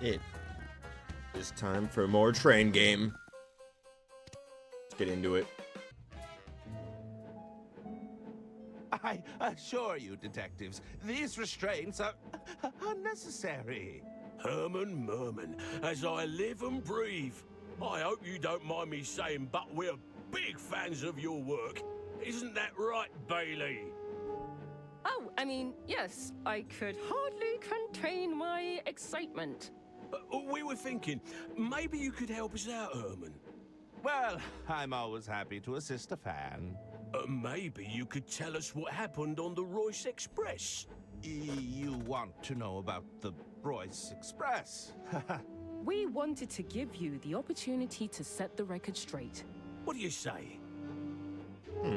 It is time for more train game. Let's get into it. I assure you, detectives, these restraints are unnecessary. Herman Merman, as I live and breathe. I hope you don't mind me saying, but we're big fans of your work. Isn't that right, Bailey? Oh, I mean, yes, I could hardly contain my excitement. We were thinking, maybe you could help us out, Herman. Well, I'm always happy to assist a fan. Maybe you could tell us what happened on the Royce Express. You want to know about the Royce Express? We wanted to give you the opportunity to set the record straight. What do you say? Let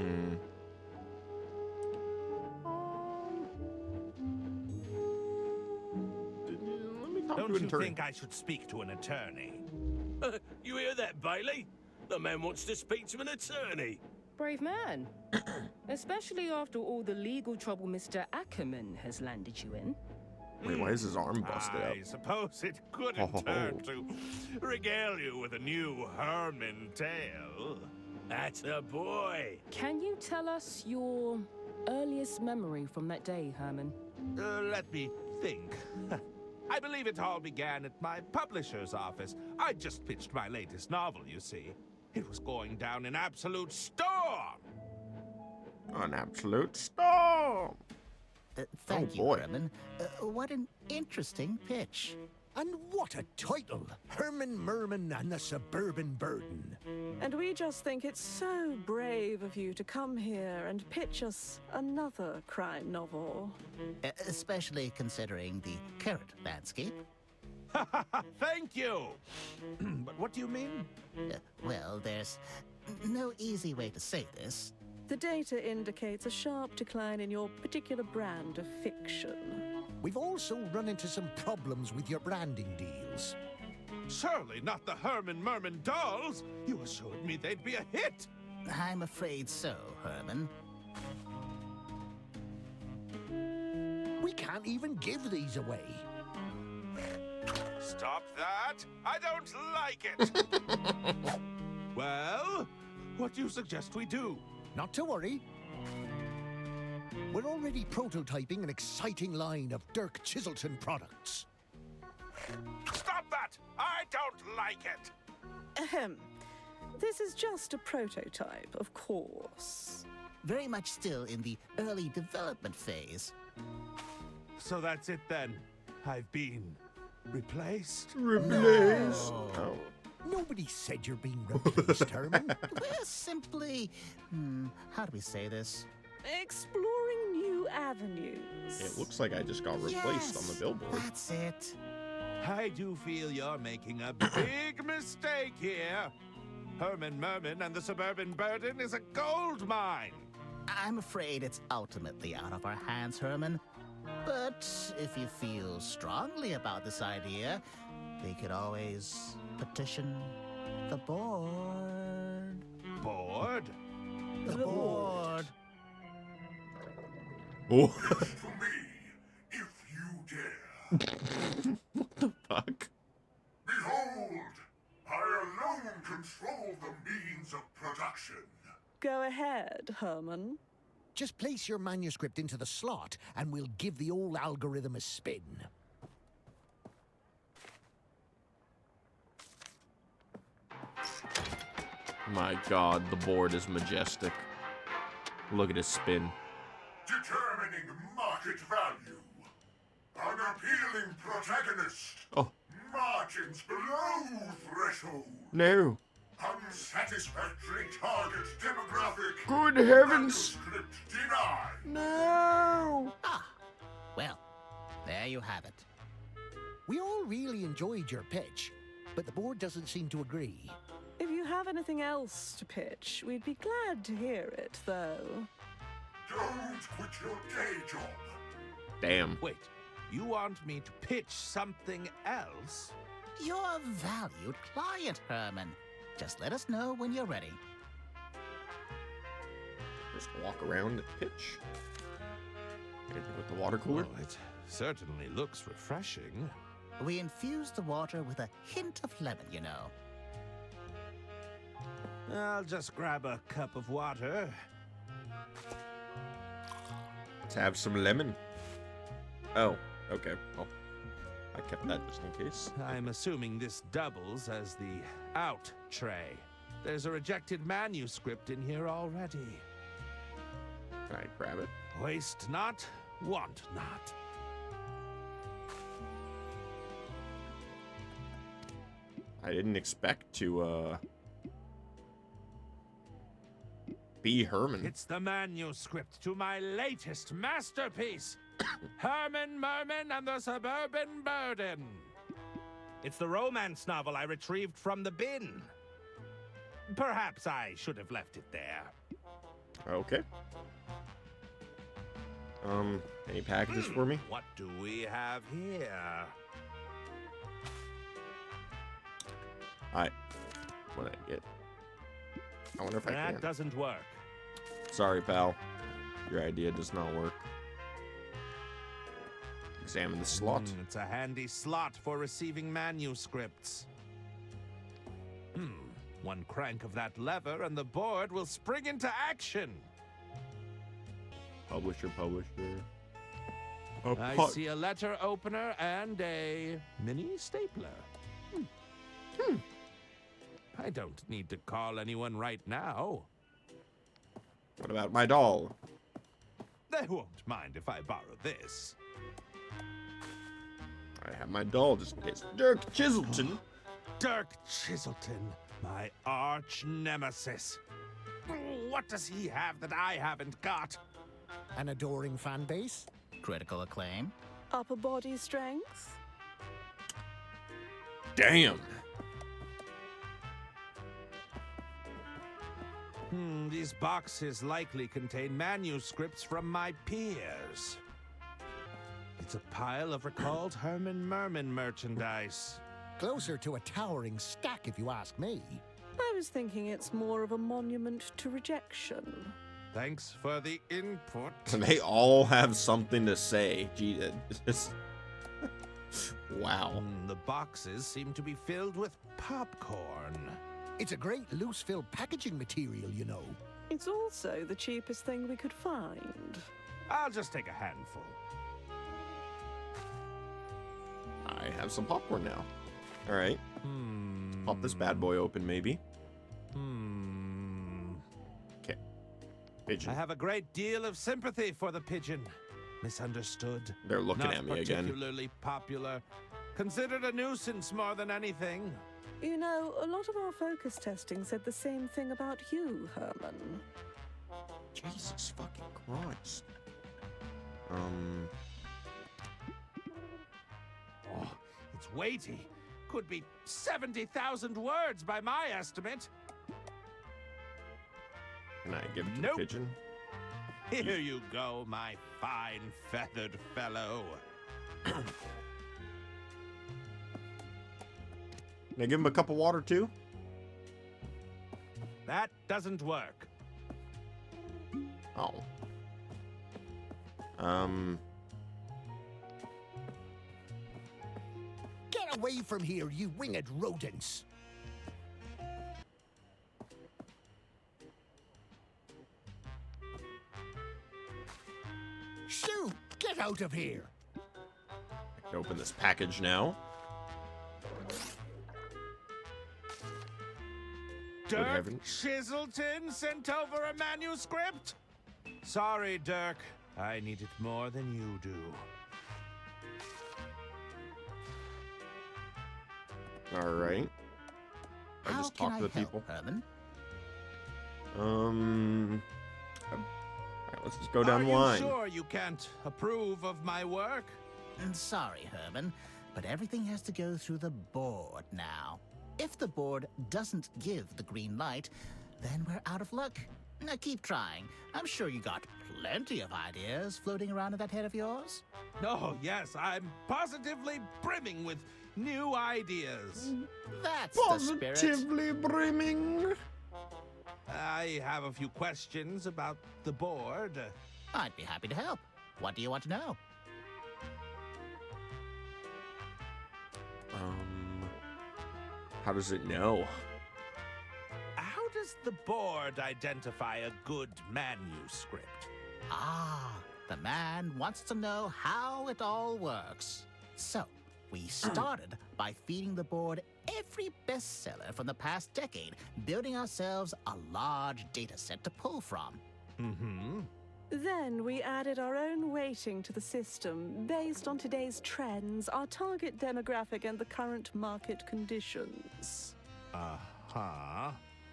me talk to Don't an you attorney. think I should speak to an attorney? You hear that, Bailey? The man wants to speak to an attorney. Brave man. Especially after all the legal trouble Mr. Ackerman has landed you in. Wait, why is his arm busted up? I suppose it couldn't hurt to regale you with a new Herman tale. That's a boy. Can you tell us your earliest memory from that day, Herman? Let me think. I believe it all began at my publisher's office. I just pitched my latest novel, you see. It was going down an absolute storm. An absolute storm. Thank you, boy. Herman. What an interesting pitch. And what a title! Herman Merman and the Suburban Burden. And we just think it's so brave of you to come here and pitch us another crime novel. Especially considering the current landscape. Thank you. But what do you mean? Well, there's no easy way to say this. The data indicates a sharp decline in your particular brand of fiction. We've also run into some problems with your branding deals. Surely not the Herman Merman dolls. You assured me they'd be a hit. I'm afraid so, Herman. We can't even give these away. Stop that. I don't like it. Well, what do you suggest we do? Not to worry. We're already prototyping an exciting line of Dirk Chiselton products. Stop that! I don't like it. Ahem. This is just a prototype, of course. Very much still in the early development phase. So that's it then. I've been replaced. Replace. No. Oh. Nobody said you're being replaced, Herman. We're simply... how do we say this? Exploring new avenues. It looks like I just got replaced on the billboard. That's it. I do feel you're making a big mistake here. Herman Merman and the Suburban Burden is a gold mine. I'm afraid it's ultimately out of our hands, Herman. But if you feel strongly about this idea, we could always petition the board. Bored? The board. Oh. To me, if you dare. What the fuck? Behold, I alone control the means of production. Go ahead, Herman. Just place your manuscript into the slot and we'll give the old algorithm a spin. My god, the board is majestic. Look at his spin. Determining market value. An appealing protagonist. Oh, Margins below threshold. no. Unsatisfactory target demographic. Good heavens. Manuscript denied. No. Well, there you have it. We all really enjoyed your pitch, but the board doesn't seem to agree. If you have anything else to pitch, we'd be glad to hear it, though. Don't quit your day job. Damn. Wait, you want me to pitch something else? You're a valued client, Herman. Just let us know when you're ready. Just walk around and pitch. Anything with the water cooler? Well, it certainly looks refreshing. We infuse the water with a hint of lemon, you know. I'll just grab a cup of water. Let's have some lemon. Oh, okay. Well, I kept that just in case. I'm assuming this doubles as the out tray. There's a rejected manuscript in here already. Can I grab it? Waste not, want not. I didn't expect to, be Herman. It's the manuscript to my latest masterpiece, Herman, Merman, and the Suburban Burden. It's the romance novel I retrieved from the bin. Perhaps I should have left it there. Okay. Any packages for me? What do we have here? What did I get? I wonder if I That can. doesn't work. Sorry, pal. Your idea does not work. Examine the slot. It's a handy slot for receiving manuscripts. One crank of that lever and the board will spring into action. Publisher. I see a letter opener and a mini stapler. I don't need to call anyone right now. What about my doll? They won't mind if I borrow this. I have my doll just in case. Dirk Chiselton. Dirk Chiselton, my arch nemesis. What does he have that I haven't got? An adoring fan base? Critical acclaim. Upper body strength? Damn. These boxes likely contain manuscripts from my peers. It's a pile of recalled Herman Merman merchandise. Closer to a towering stack, if you ask me. I was thinking it's more of a monument to rejection. Thanks for the input. And they all have something to say. Gee, it's wow. The boxes seem to be filled with popcorn. It's a great loose-fill packaging material, you know. It's also the cheapest thing we could find. I'll just take a handful. I have some popcorn now. All right. Pop this bad boy open, maybe. Okay. Pigeon. I have a great deal of sympathy for the pigeon. Misunderstood. They're looking Not at me again. particularly popular. Considered a nuisance more than anything. You know, a lot of our focus testing said the same thing about you, Herman. Jesus fucking Christ. Oh, it's weighty. Could be 70,000 words by my estimate. Can I give it to Nope. the pigeon? Here you go, my fine feathered fellow. Can I give him a cup of water too? That doesn't work. Oh. Get away from here, you winged rodents! Shoo! Get out of here! I can open this package now. Dirk heavens. Chiselton sent over a manuscript? Sorry, Dirk. I need it more than you do. All right. I How just can talk to the help, people. Herman? All right, let's just go down the Are line. you sure you can't approve of my work? Sorry, Herman, but everything has to go through the board now. If the board doesn't give the green light, then we're out of luck. Now keep trying. I'm sure you got plenty of ideas floating around in that head of yours. Oh, yes, I'm positively brimming with new ideas. That's the spirit. Positively brimming. I have a few questions about the board. I'd be happy to help. What do you want to know? How does it know? How does the board identify a good manuscript? Ah, the man wants to know how it all works. So, we started by feeding the board every bestseller from the past decade, building ourselves a large data set to pull from. Mm-hmm. Then we added our own weighting to the system based on today's trends, our target demographic, and the current market conditions. Uh-huh.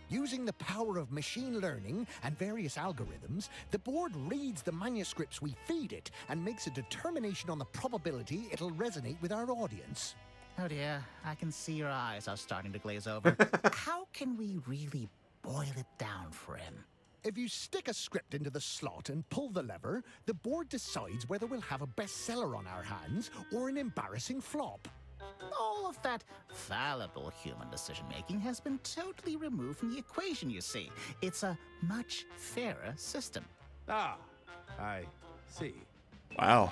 Using the power of machine learning and various algorithms, the board reads the manuscripts we feed it and makes a determination on the probability it'll resonate with our audience. Oh dear, I can see your eyes are starting to glaze over. How can we really boil it down for him? If you stick a script into the slot and pull the lever, the board decides whether we'll have a bestseller on our hands or an embarrassing flop. All of that fallible human decision-making has been totally removed from the equation, you see. It's a much fairer system. Ah, I see. Wow.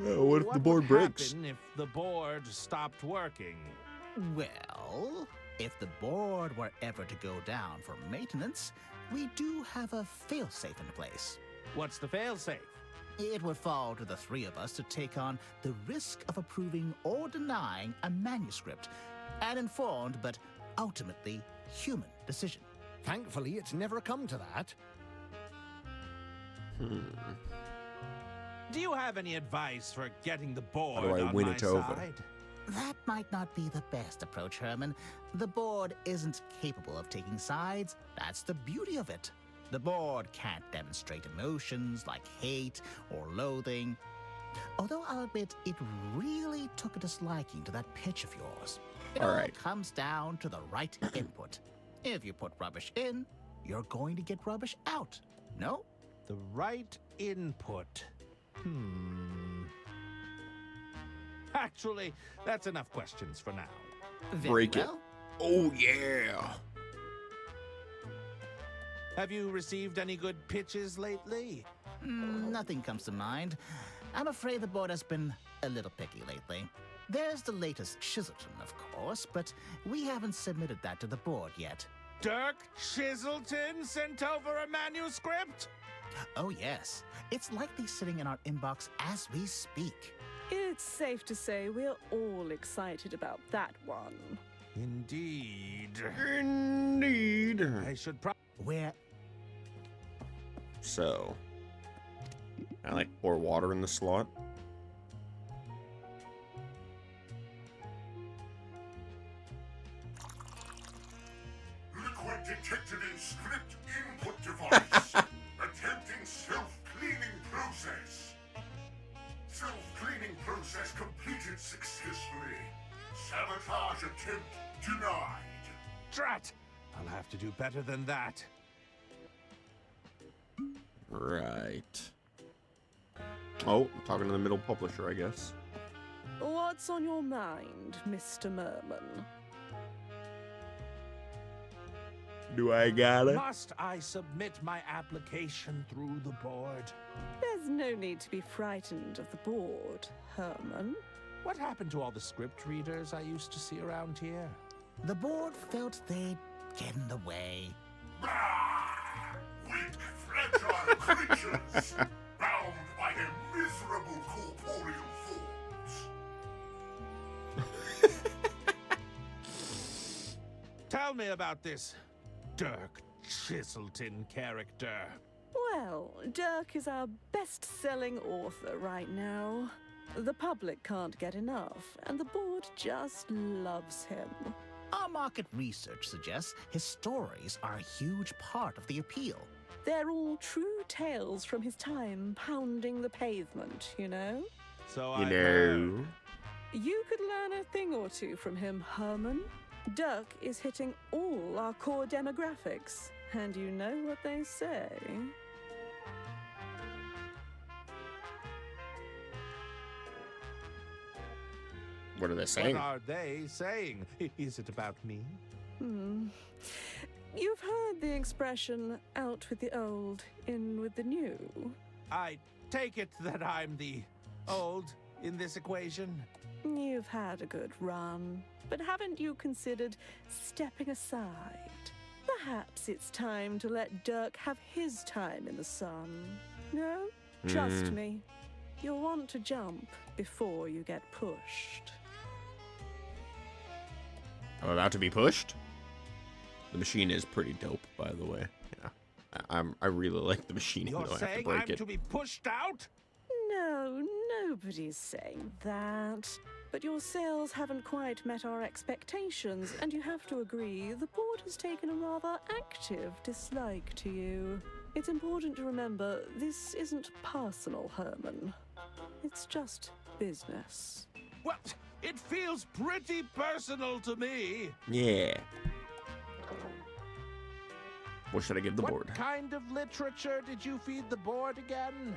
What if the board breaks? What would happen if the board stopped working? Well, if the board were ever to go down for maintenance, we do have a failsafe in place. What's the failsafe? It would fall to the three of us to take on the risk of approving or denying a manuscript, an informed but ultimately human decision. Thankfully, it's never come to that. Do you have any advice for getting the board do I on win my it over? side? That might not be the best approach, Herman. The board isn't capable of taking sides. That's the beauty of it. The board can't demonstrate emotions like hate or loathing. Although I'll admit it really took a disliking to that pitch of yours. It All all right. comes down to the right input. If you put rubbish in, you're going to get rubbish out. No? The right input. Actually, that's enough questions for now. Very Break it. well. Oh, yeah. Have you received any good pitches lately? Nothing comes to mind. I'm afraid the board has been a little picky lately. There's the latest Chiselton, of course, but we haven't submitted that to the board yet. Dirk Chiselton sent over a manuscript? Oh, yes. It's likely sitting in our inbox as we speak. It's safe to say we're all excited about that one. Indeed. Indeed. I should probably... Where So, I like pour water in the slot. Liquid detected in script input device. Attempting self-cleaning process. Self-cleaning process completed successfully. Sabotage attempt denied. Drat! I'll have to do better than that. Right. Oh, I'm talking to the middle publisher, I guess. What's on your mind, Mr. Merman? Do I got it? Must I submit my application through the board? There's no need to be frightened of the board, Herman. What happened to all the script readers I used to see around here? the board felt they'd get in the way. Ah, weak, fragile creatures, bound by their miserable corporeal forms. Tell me about this Dirk Chiselton character. Well, Dirk is our best-selling author right now. The public can't get enough, and the board just loves him. Our market research suggests his stories are a huge part of the appeal. They're all true tales from his time pounding the pavement, you know? So You I know. You could learn a thing or two from him, Herman. Dirk is hitting all our core demographics, and you know what they say. What are they saying? What are they saying? Is it about me? You've heard the expression, out with the old, in with the new. I take it that I'm the old in this equation? You've had a good run, but haven't you considered stepping aside? Perhaps it's time to let Dirk have his time in the sun. No? Trust me. You'll want to jump before you get pushed. I'm about to be pushed. The machine is pretty dope, by the way. Yeah, I really like the machine. You're Even though I have to saying break I'm it. to be pushed out? No, nobody's saying that. But your sales haven't quite met our expectations, and you have to agree the board has taken a rather active dislike to you. It's important to remember this isn't personal, Herman. It's just business. Well, it feels pretty personal to me. Yeah. What should I give the What board? kind of literature did you feed the board again?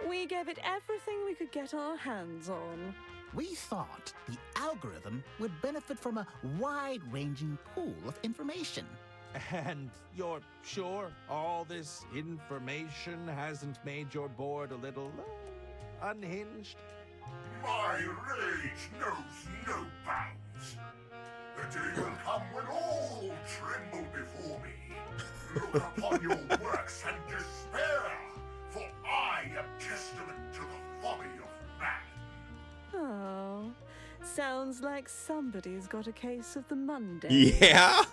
We gave it everything we could get our hands on. We thought the algorithm would benefit from a wide-ranging pool of information. And you're sure all this information hasn't made your board a little unhinged? My rage knows no bounds. The day will come when all tremble before me. Look upon your works and despair, for I am testament to the folly of man. Oh, sounds like somebody's got a case of the Monday. Yeah.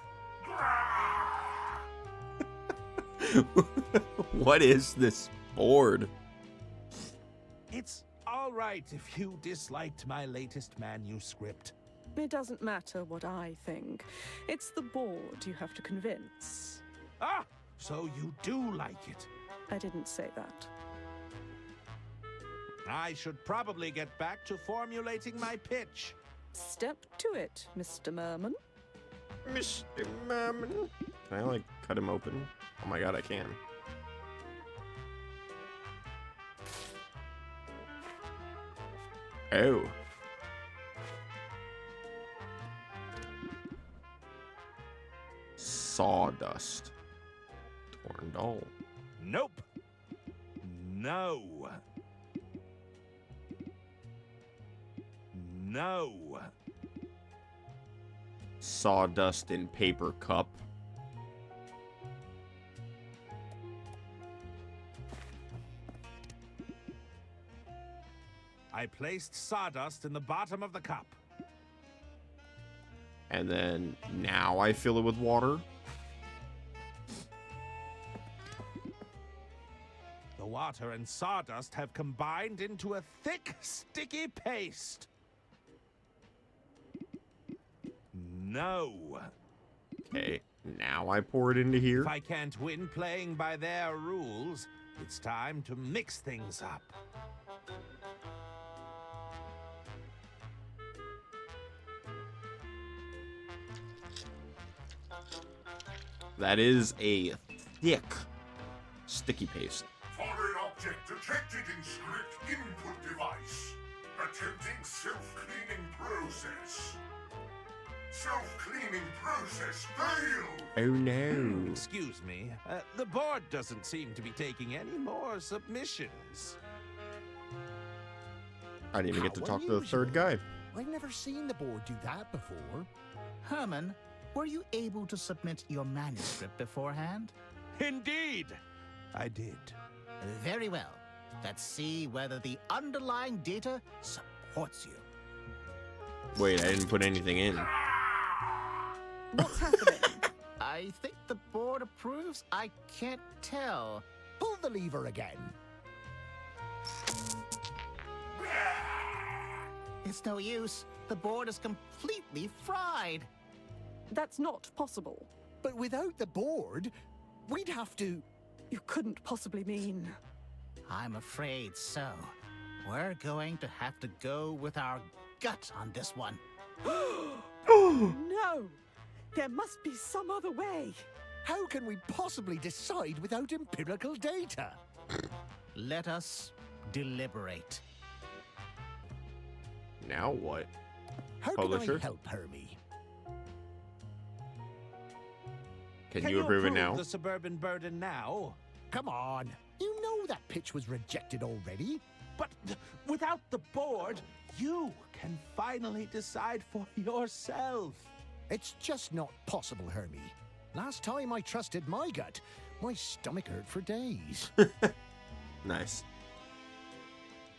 What is this board? It's all right if you disliked my latest manuscript. It doesn't matter what I think. It's the board you have to convince. Ah, so you do like it. I didn't say that. I should probably get back to formulating my pitch. Step to it, Mr. Merman. Mr. Merman. Can I, like, cut him open? Oh my god, I can. Oh. Sawdust. Torn doll. Nope. No. No. Sawdust in paper cup. I placed sawdust in the bottom of the cup. And then now I fill it with water. The water and sawdust have combined into a thick, sticky paste. No. Okay, now I pour it into here. If I can't win playing by their rules, it's time to mix things up. That is a thick, sticky paste. Foreign object detected in script input device. Attempting self-cleaning process. Self-cleaning process failed. Oh no. Excuse me, the board doesn't seem to be taking any more submissions. I didn't even get to How talk to the unusual. third guy. I've never seen the board do that before. Herman, were you able to submit your manuscript beforehand? Indeed, I did. Very well. Let's see whether the underlying data supports you. Wait, I didn't put anything in. What's happening? I think the board approves. I can't tell. Pull the lever again. It's no use. The board is completely fried. That's not possible. But without the board, we'd have to... You couldn't possibly mean. I'm afraid so. We're going to have to go with our gut on this one. No! There must be some other way. How can we possibly decide without empirical data? Let us deliberate. Now what? How Publisher? can I help Hermy? Can you approve it now? The suburban burden now? Come on. You know that pitch was rejected already. But without the board, you can finally decide for yourself. It's just not possible, Hermie. Last time I trusted my gut, my stomach hurt for days. Nice.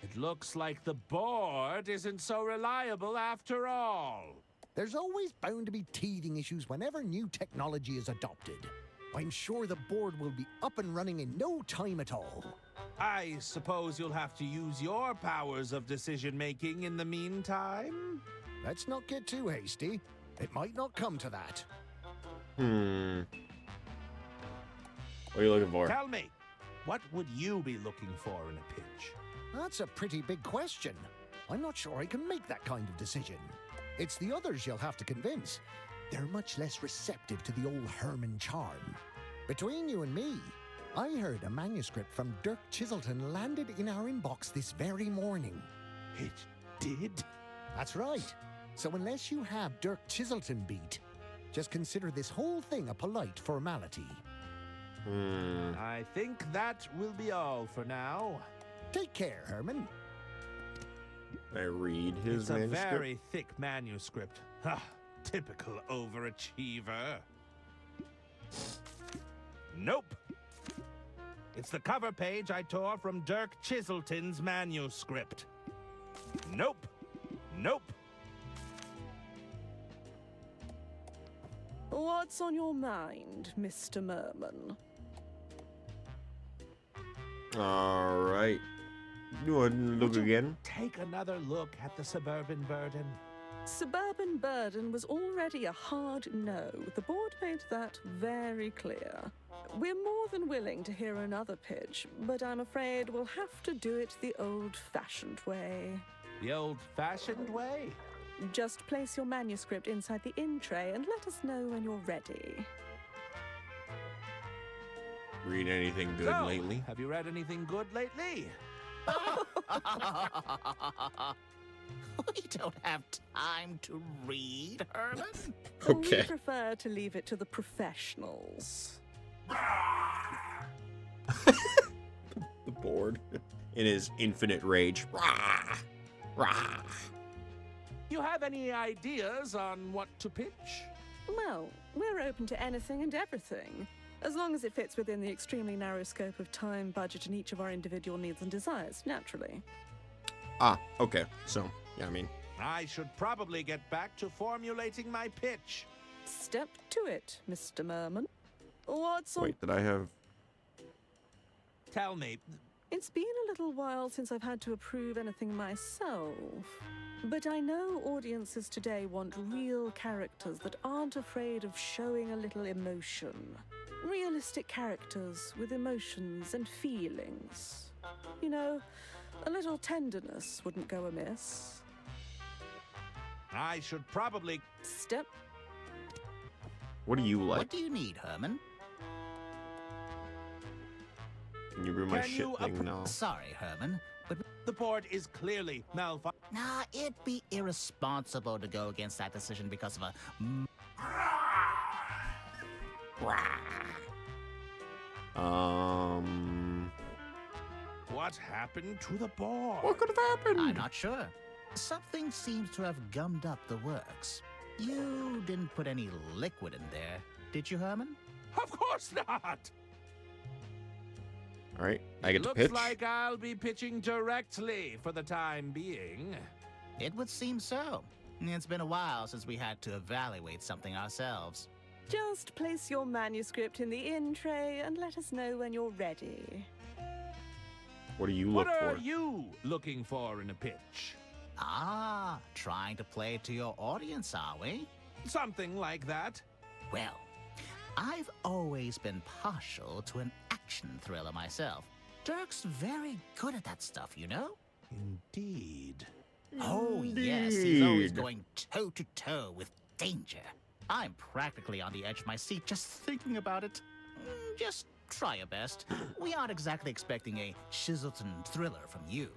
It looks like the board isn't so reliable after all. There's always bound to be teething issues whenever new technology is adopted. I'm sure the board will be up and running in no time at all. I suppose you'll have to use your powers of decision-making in the meantime? Let's not get too hasty. It might not come to that. What are you looking for? Tell me, what would you be looking for in a pitch? That's a pretty big question. I'm not sure I can make that kind of decision. It's the others you'll have to convince. They're much less receptive to the old Herman charm. Between you and me, I heard a manuscript from Dirk Chiselton landed in our inbox this very morning. It did? That's right. So unless you have Dirk Chiselton beat, just consider this whole thing a polite formality. I think that will be all for now. Take care, Herman. I read his It's manuscript. a very thick manuscript. Ah, typical overachiever. Nope. It's the cover page I tore from Dirk Chiselton's manuscript. Nope. Nope. What's on your mind, Mr. Merman? All right. Go ahead and look again. Take another look at the suburban burden. Suburban Burden was already a hard no. The board made that very clear. We're more than willing to hear another pitch, but I'm afraid we'll have to do it the old-fashioned way. The old-fashioned way? Just place your manuscript inside the in tray and let us know when you're ready. Read anything good So, lately? have you read anything good lately? We don't have time to read, Herman. Okay. We prefer to leave it to the professionals. The board in his infinite rage. Rah! Rah! You have any ideas on what to pitch? Well, we're open to anything and everything, as long as it fits within the extremely narrow scope of time, budget, and each of our individual needs and desires, naturally. Ah, okay. So, yeah, I mean, I should probably get back to formulating my pitch. Step to it, Mr. Merman. What's on... wait, did I have... Tell me, It's been a little while since I've had to approve anything myself. But I know audiences today want real characters that aren't afraid of showing a little emotion. Realistic characters with emotions and feelings. You know, a little tenderness wouldn't go amiss. I should probably... Step. What do you like? What do you need, Herman? Can you ruin my Can shit you thing now? Sorry, Herman, but The board is clearly malfunctioning. nah, it'd be irresponsible to go against that decision because of a... What happened to the board? What could have happened? I'm not sure. Something seems to have gummed up the works. You didn't put any liquid in there, did you, Herman? Of course not! All right, I get to Looks pitch. like I'll be pitching directly for the time being. It would seem so. It's been a while since we had to evaluate something ourselves. Just place your manuscript in the in tray and let us know when you're ready. What do you What look are for? you looking for in a pitch? Ah, trying to play to your audience, are we? Something like that. Well, I've always been partial to an action thriller myself. Dirk's very good at that stuff, you know? Indeed. Oh, yes, he's always Indeed. going toe-to-toe with danger. I'm practically on the edge of my seat just thinking about it. Just try your best. We aren't exactly expecting a Chiselton thriller from you.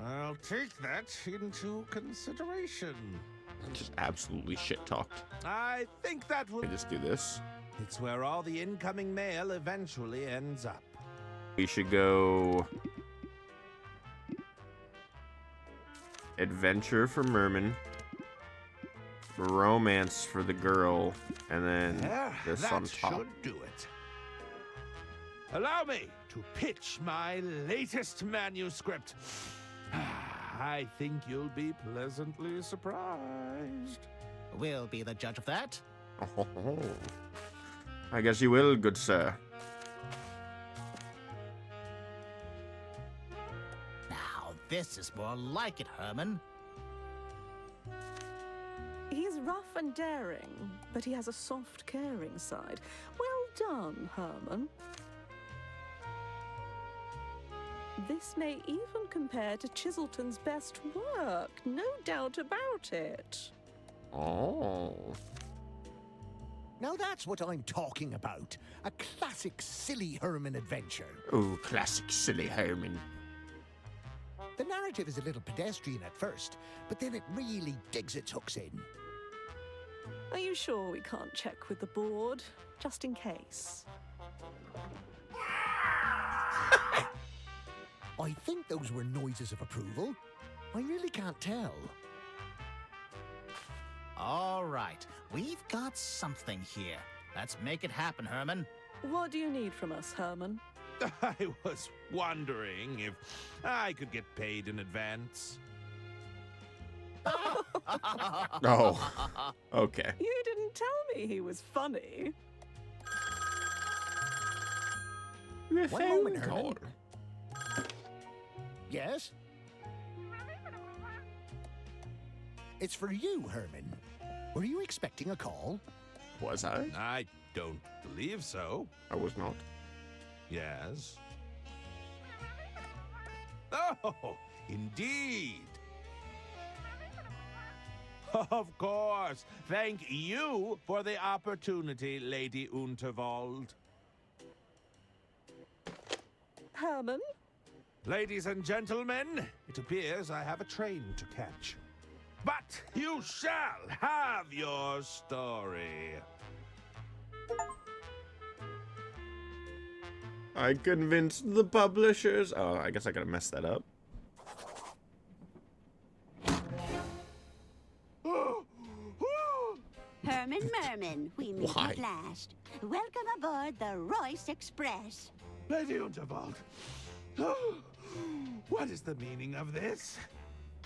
I'll take that into consideration. Just absolutely shit talked. I think that will... I just do this. It's where all the incoming mail eventually ends up. We should go Adventure for Merman. Romance for the girl. And then this on that top. should do it. Allow me to pitch my latest manuscript. I think you'll be pleasantly surprised. We'll be the judge of that. Oh, I guess you will, good sir. Now, this is more like it, Herman. He's rough and daring, but he has a soft, caring side. Well done, Herman. This may even compare to Chiselton's best work, no doubt about it. Oh. Now that's what I'm talking about. A classic silly Herman adventure. Oh, classic silly Herman. The narrative is a little pedestrian at first, but then it really digs its hooks in. Are you sure we can't check with the board? Just in case. I think those were noises of approval. I really can't tell. All right, we've got something here. Let's make it happen, Herman. What do you need from us, Herman? I was wondering if I could get paid in advance. Oh. Okay. You didn't tell me he was funny. One moment, Herman. Yes? It's for you, Herman. Were you expecting a call? Was I? I don't believe so. I was not. Yes. Oh, indeed. Of course. Thank you for the opportunity, Lady Unterwald. Herman? Ladies and gentlemen, it appears I have a train to catch. But you shall have your story. I convinced the publishers. Oh, I guess I gotta mess that up. Herman Merman, we meet Why? at last. Welcome aboard the Royce Express. Lady Unterwald, what is the meaning of this?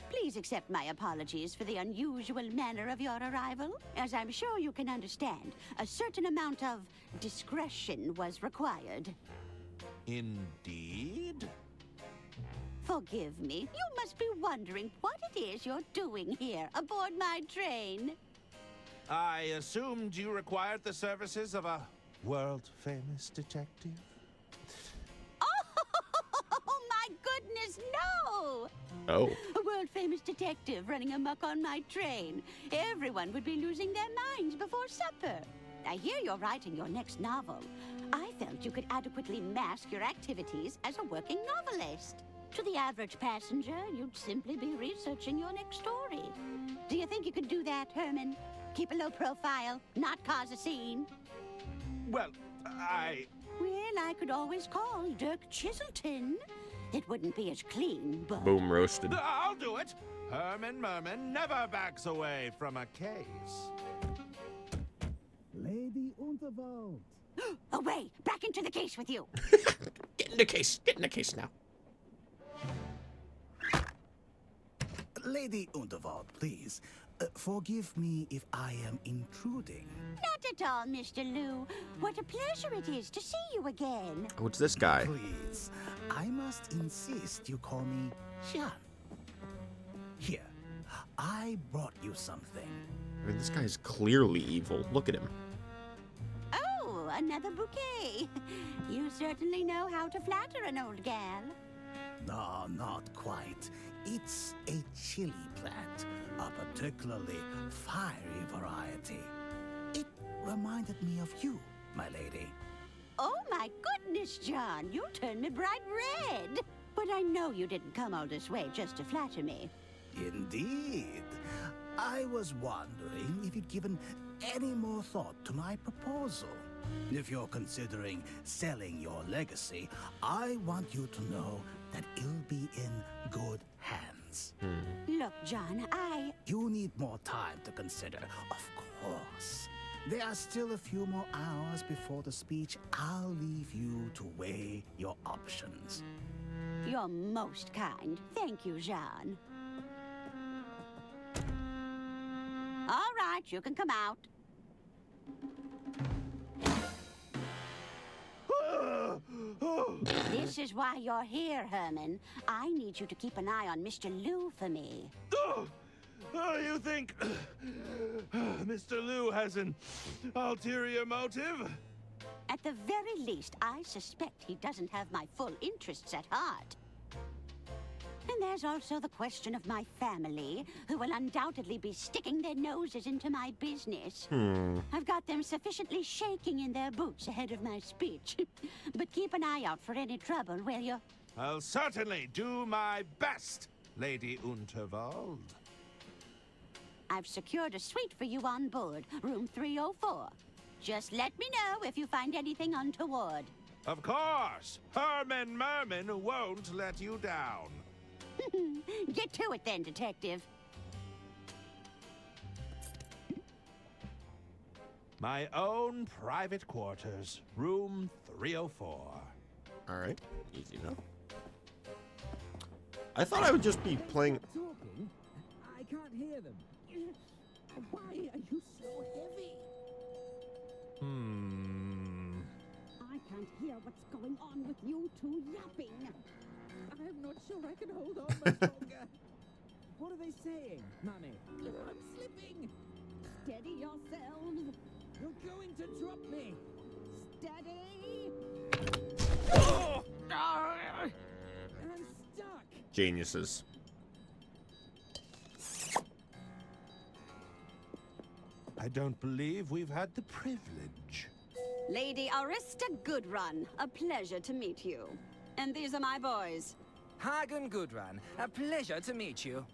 Please accept my apologies for the unusual manner of your arrival. As I'm sure you can understand, a certain amount of discretion was required. Indeed? Forgive me. You must be wondering what it is you're doing here aboard my train. I assumed you required the services of a world-famous detective. Oh, my goodness, no! Oh. A world-famous detective running amok on my train. Everyone would be losing their minds before supper. I hear you're writing your next novel. I felt you could adequately mask your activities as a working novelist. To the average passenger, you'd simply be researching your next story. Do you think you could do that, Herman? Keep a low profile, not cause a scene? Well, Well, I could always call Dirk Chiselton. It wouldn't be as clean, but... Boom, roasted. I'll do it. Herman Merman never backs away from a case. Lady Unterwald. Away! Back into the case with you! Get in the case. Get in the case now. Lady Unterwald, please. Forgive me if I am intruding. Not at all, Mr. Liu. What a pleasure it is to see you again. What's this guy? Please, I must insist you call me Xian. Here, I brought you something. I mean, this guy's clearly evil. Look at him. Oh, another bouquet. You certainly know how to flatter an old gal. No, not quite. It's a chili plant, a particularly fiery variety. It reminded me of you, my lady. Oh, my goodness, John. You turned me bright red. But I know you didn't come all this way just to flatter me. Indeed. I was wondering if you'd given any more thought to my proposal. If you're considering selling your legacy, I want you to know that it'll be in good hands. chance. Look, John, You need more time to consider, of course. There are still a few more hours before the speech. I'll leave you to weigh your options. You're most kind. Thank you, Jean. All right, you can come out. This is why you're here, Herman. I need you to keep an eye on Mr. Liu for me. You think Mr. Liu has an ulterior motive? At the very least, I suspect he doesn't have my full interests at heart. And there's also the question of my family, who will undoubtedly be sticking their noses into my business. I've got them sufficiently shaking in their boots ahead of my speech. But keep an eye out for any trouble, will you? I'll certainly do my best, Lady Unterwald. I've secured a suite for you on board, room 304. Just let me know if you find anything untoward. Of course! Herman Merman won't let you down. Get to it then, Detective. My own private quarters, room 304. All right, easy enough. I thought I would just be playing. Talking? I can't hear them. Why are you so heavy? I can't hear what's going on with you two yapping. I'm not sure I can hold on much longer. What are they saying, Mummy? I'm slipping. Steady yourselves. You're going to drop me. Steady. I'm stuck. Geniuses. I don't believe we've had the privilege. Lady Arista Goodrun, a pleasure to meet you. And these are my boys. Hagen Gudrun, a pleasure to meet you.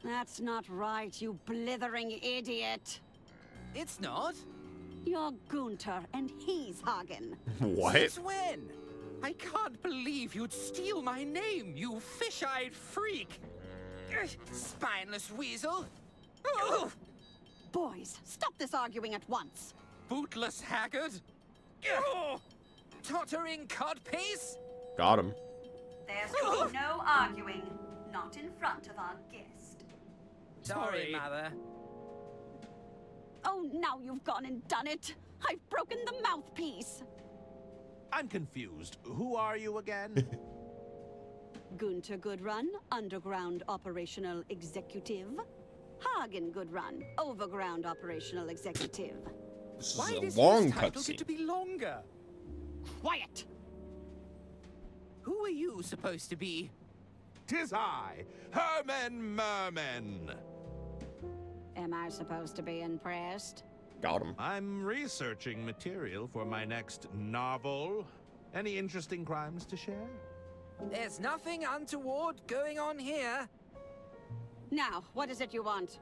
That's not right, you blithering idiot. It's not. You're Gunter, and he's Hagen. What? Since when? I can't believe you'd steal my name, you fish-eyed freak. Spineless weasel. Oh! Boys, stop this arguing at once. Bootless haggard. Tottering codpiece. Got him. There's to be no arguing, not in front of our guest. Sorry, Mother. Oh, now you've gone and done it. I've broken the mouthpiece. I'm confused. Who are you again? Gunter Goodrun, Underground Operational Executive. Hagen Goodrun, Overground Operational Executive. This Why is does a long his title get to cutscene. be longer? Quiet! Who are you supposed to be? 'Tis I, Herman Merman. Am I supposed to be impressed? Got him. I'm researching material for my next novel. Any interesting crimes to share? There's nothing untoward going on here. Now, what is it you want?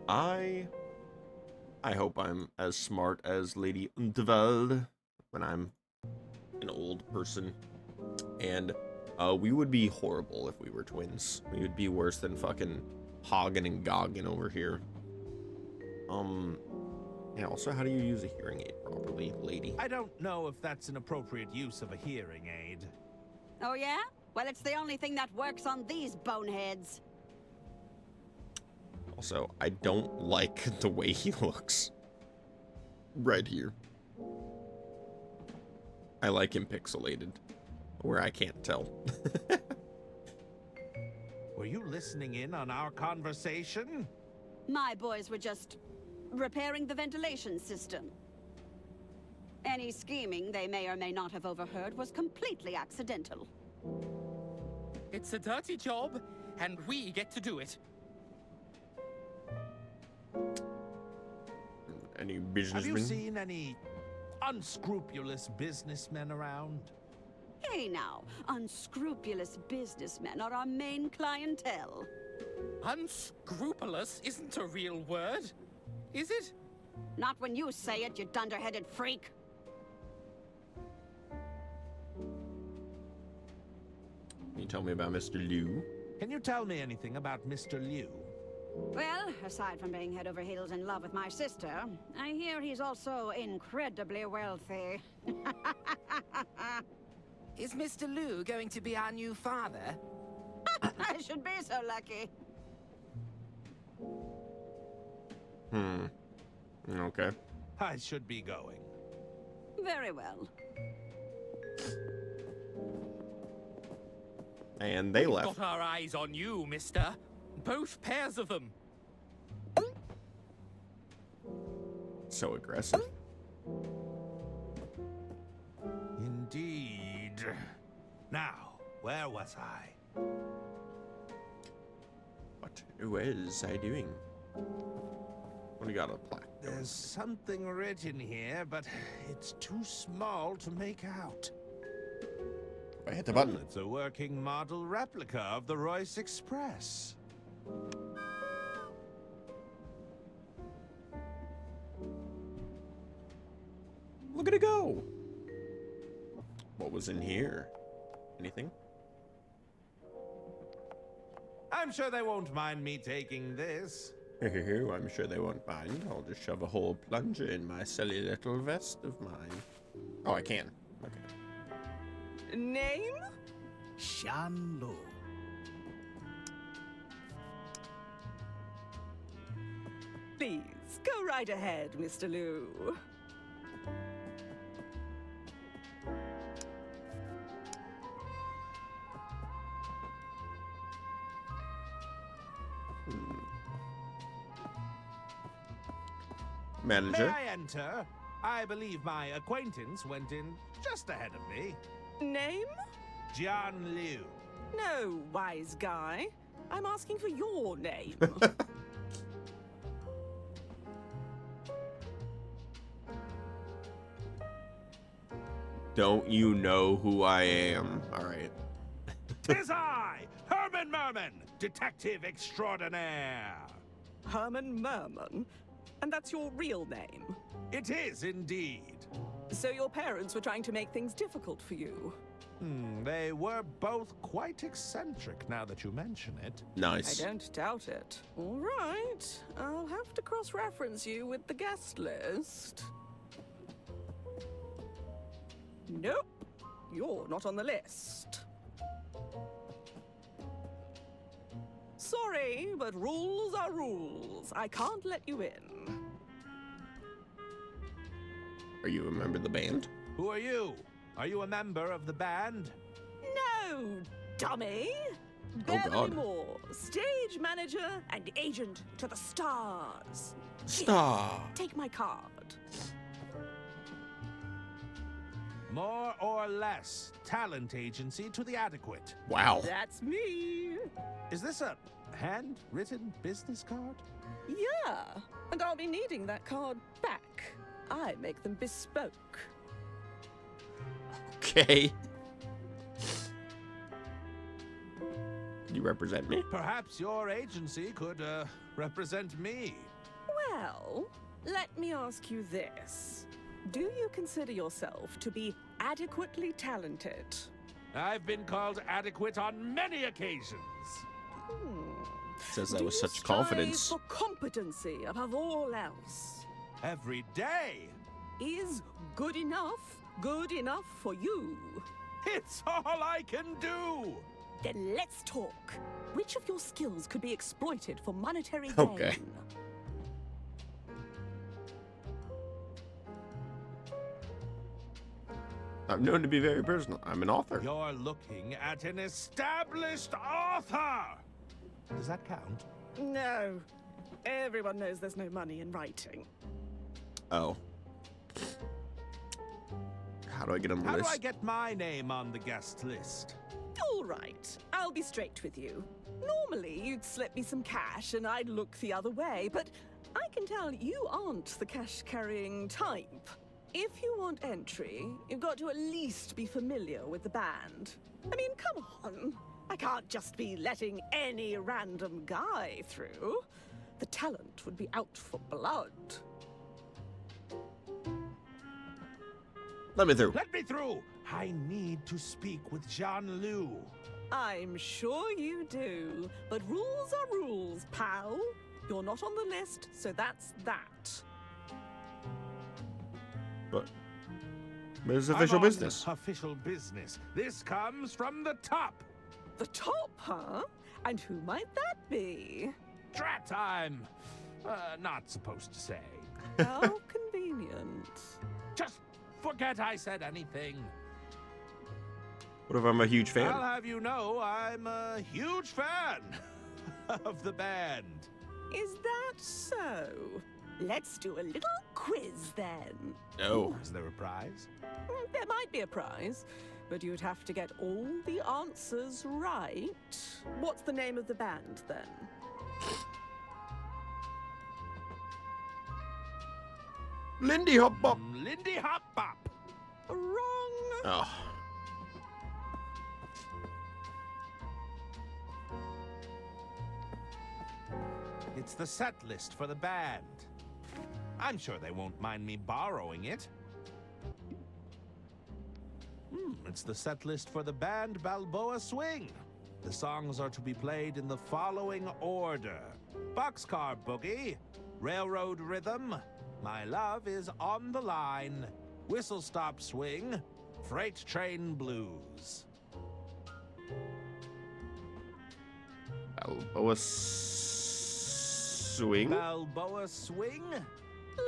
I hope I'm as smart as Lady Unterwald when I'm an old person. And we would be horrible if we were twins. We would be worse than fucking Hagen and Goggin over here. Yeah, also, how do you use a hearing aid properly, lady? I don't know if that's an appropriate use of a hearing aid. Oh, yeah? Well, it's the only thing that works on these boneheads. Also, I don't like the way he looks. Right here. I like him pixelated, where I can't tell. Were you listening in on our conversation? My boys were just repairing the ventilation system. Any scheming they may or may not have overheard was completely accidental. It's a dirty job, and we get to do it. Any Have businessmen? you seen any unscrupulous businessmen around? Hey now, unscrupulous businessmen are our main clientele. Unscrupulous isn't a real word, is it? Not when you say it, you dunderheaded freak. you tell me about Mr. Liu? Can you tell me anything about Mr. Liu? Well, aside from being head over heels in love with my sister, I hear he's also incredibly wealthy. Is Mr. Liu going to be our new father? I should be so lucky. Okay. I should be going. Very well. And they left. Got our eyes on you, mister. Both pairs of them. So aggressive. Indeed. Now, where was I? What was I doing? What do you got a plaque? There's something written here, but it's too small to make out. I hit the button. It's a working model replica of the Royce Express. Look at it go. What was in here? Anything? I'm sure they won't mind me taking this. I'm sure they won't mind. I'll just shove a whole plunger in my silly little vest of mine. Oh, I can. Okay. Name? Shan Lu. Please, go right ahead, Mr. Liu. May Manager. I enter? I believe my acquaintance went in just ahead of me. Name? John Liu. No, wise guy. I'm asking for your name. Don't you know who I am? All right. 'Tis I, Herman Merman, detective extraordinaire. Herman Merman? And that's your real name? It is indeed. So your parents were trying to make things difficult for you? They were both quite eccentric now that you mention it. Nice. I don't doubt it. All right. I'll have to cross-reference you with the guest list. Nope. You're not on the list. Sorry, but rules are rules. I can't let you in. Are you a member of the band? Who are you? Are you a member of the band? No, dummy. Oh, Beverly God. Moore, stage manager and agent to the stars. Star. Take my card. More or less talent agency to the adequate. Wow. That's me. Is this a handwritten business card? Yeah, and I'll be needing that card back. I make them bespoke. Okay. Can you represent me? Perhaps your agency could represent me. Well, let me ask you this. Do you consider yourself to be adequately talented? I've been called adequate on many occasions. Says that Do with you such strive confidence. for competency above all else? Every day. Is good enough for you? It's all I can do. Then let's talk. Which of your skills could be exploited for monetary gain? Okay. I'm known to be very personal. I'm an author. You're looking at an established author. Does that count? No. Everyone knows there's no money in writing. Oh. How do I get on the How do list? I get my name on the guest list? All right, I'll be straight with you. Normally, you'd slip me some cash and I'd look the other way, but I can tell you aren't the cash-carrying type. If you want entry, you've got to at least be familiar with the band. I mean, come on. I can't just be letting any random guy through. The talent would be out for blood. Let me through. Let me through. I need to speak with John Liu. I'm sure you do. But rules are rules, pal. You're not on the list, so that's that. But it's I'm official on business. Official business. This comes from the top. The top, huh? And who might that be? Drat, I'm not supposed to say. How convenient. Just forget I said anything. What if I'm a huge fan? I'll have you know I'm a huge fan of the band. Is that so? Let's do a little quiz then. No. Is there a prize? There might be a prize, but you'd have to get all the answers right. What's the name of the band then? Lindy Hop Bop. Lindy Hop Bop. Wrong. Oh. It's the set list for the band. I'm sure they won't mind me borrowing it. It's the set list for the band Balboa Swing. The songs are to be played in the following order: Boxcar Boogie, Railroad Rhythm, My Love is on the Line, Whistle Stop Swing, Freight Train Blues. Balboa Swing? Balboa Swing?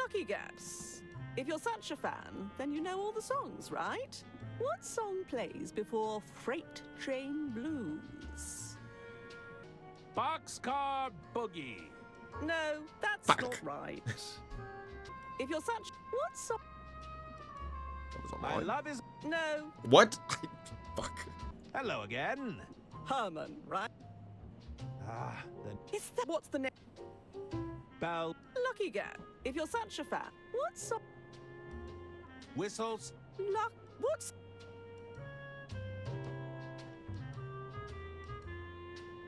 Lucky guess. If you're such a fan, then you know all the songs, right? What song plays before Freight Train Blues? Boxcar Boogie. No, that's Fuck. not right. If you're such... What song... That was on My mine. Love is... No, What? Fuck. Hello again. Herman, right? Then Is that... What's the name? Lucky guess. If you're such a fan, what song... Whistles. What's...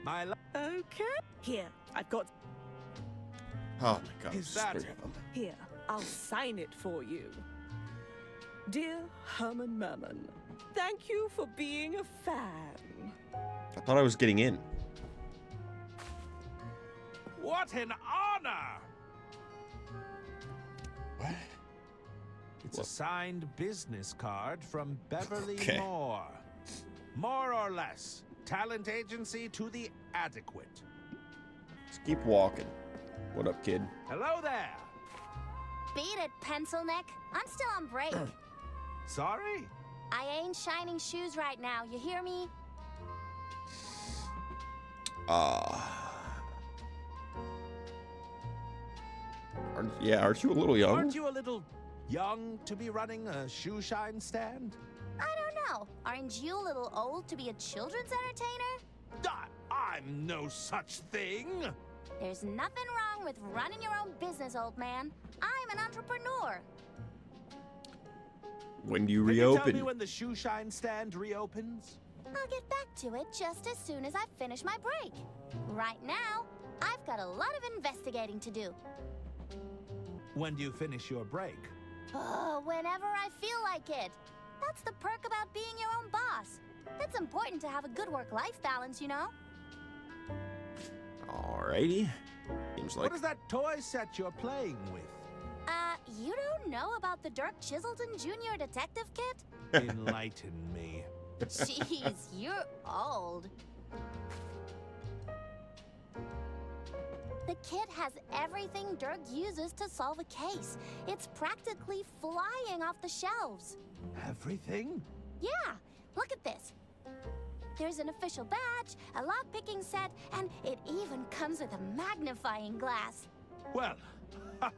My Love. Okay. Here, I've got... Oh my god. Is that- three of them. Here, I'll sign it for you. Dear Herman Merman, thank you for being a fan. I thought I was getting in. What an honor! What? It's a signed business card from Beverly Okay. Moore. More or less. Talent agency to the adequate. Let's keep walking. What up, kid? Hello there. Beat it, pencil neck. I'm still on break. Sorry? I ain't shining shoes right now, you hear me? Aren't you a little young? Aren't you a little young to be running a shoe shine stand? I don't know. Aren't you a little old to be a children's entertainer? I'm no such thing. There's nothing wrong with running your own business, old man. I'm an entrepreneur. When do you Can you tell me reopen? when the shoe shine stand reopens? I'll get back to it just as soon as I finish my break. Right now, I've got a lot of investigating to do. When do you finish your break? Oh, whenever I feel like it. That's the perk about being your own boss. It's important to have a good work-life balance, you know? Alrighty. Seems like What is that toy set you're playing with? You don't know about the Dirk Chiselton Jr. Detective Kit? Enlighten me. Jeez, you're old. The kit has everything Dirk uses to solve a case. It's practically flying off the shelves. Everything? Yeah, look at this. There's an official badge, a lock-picking set, and it even comes with a magnifying glass. Well,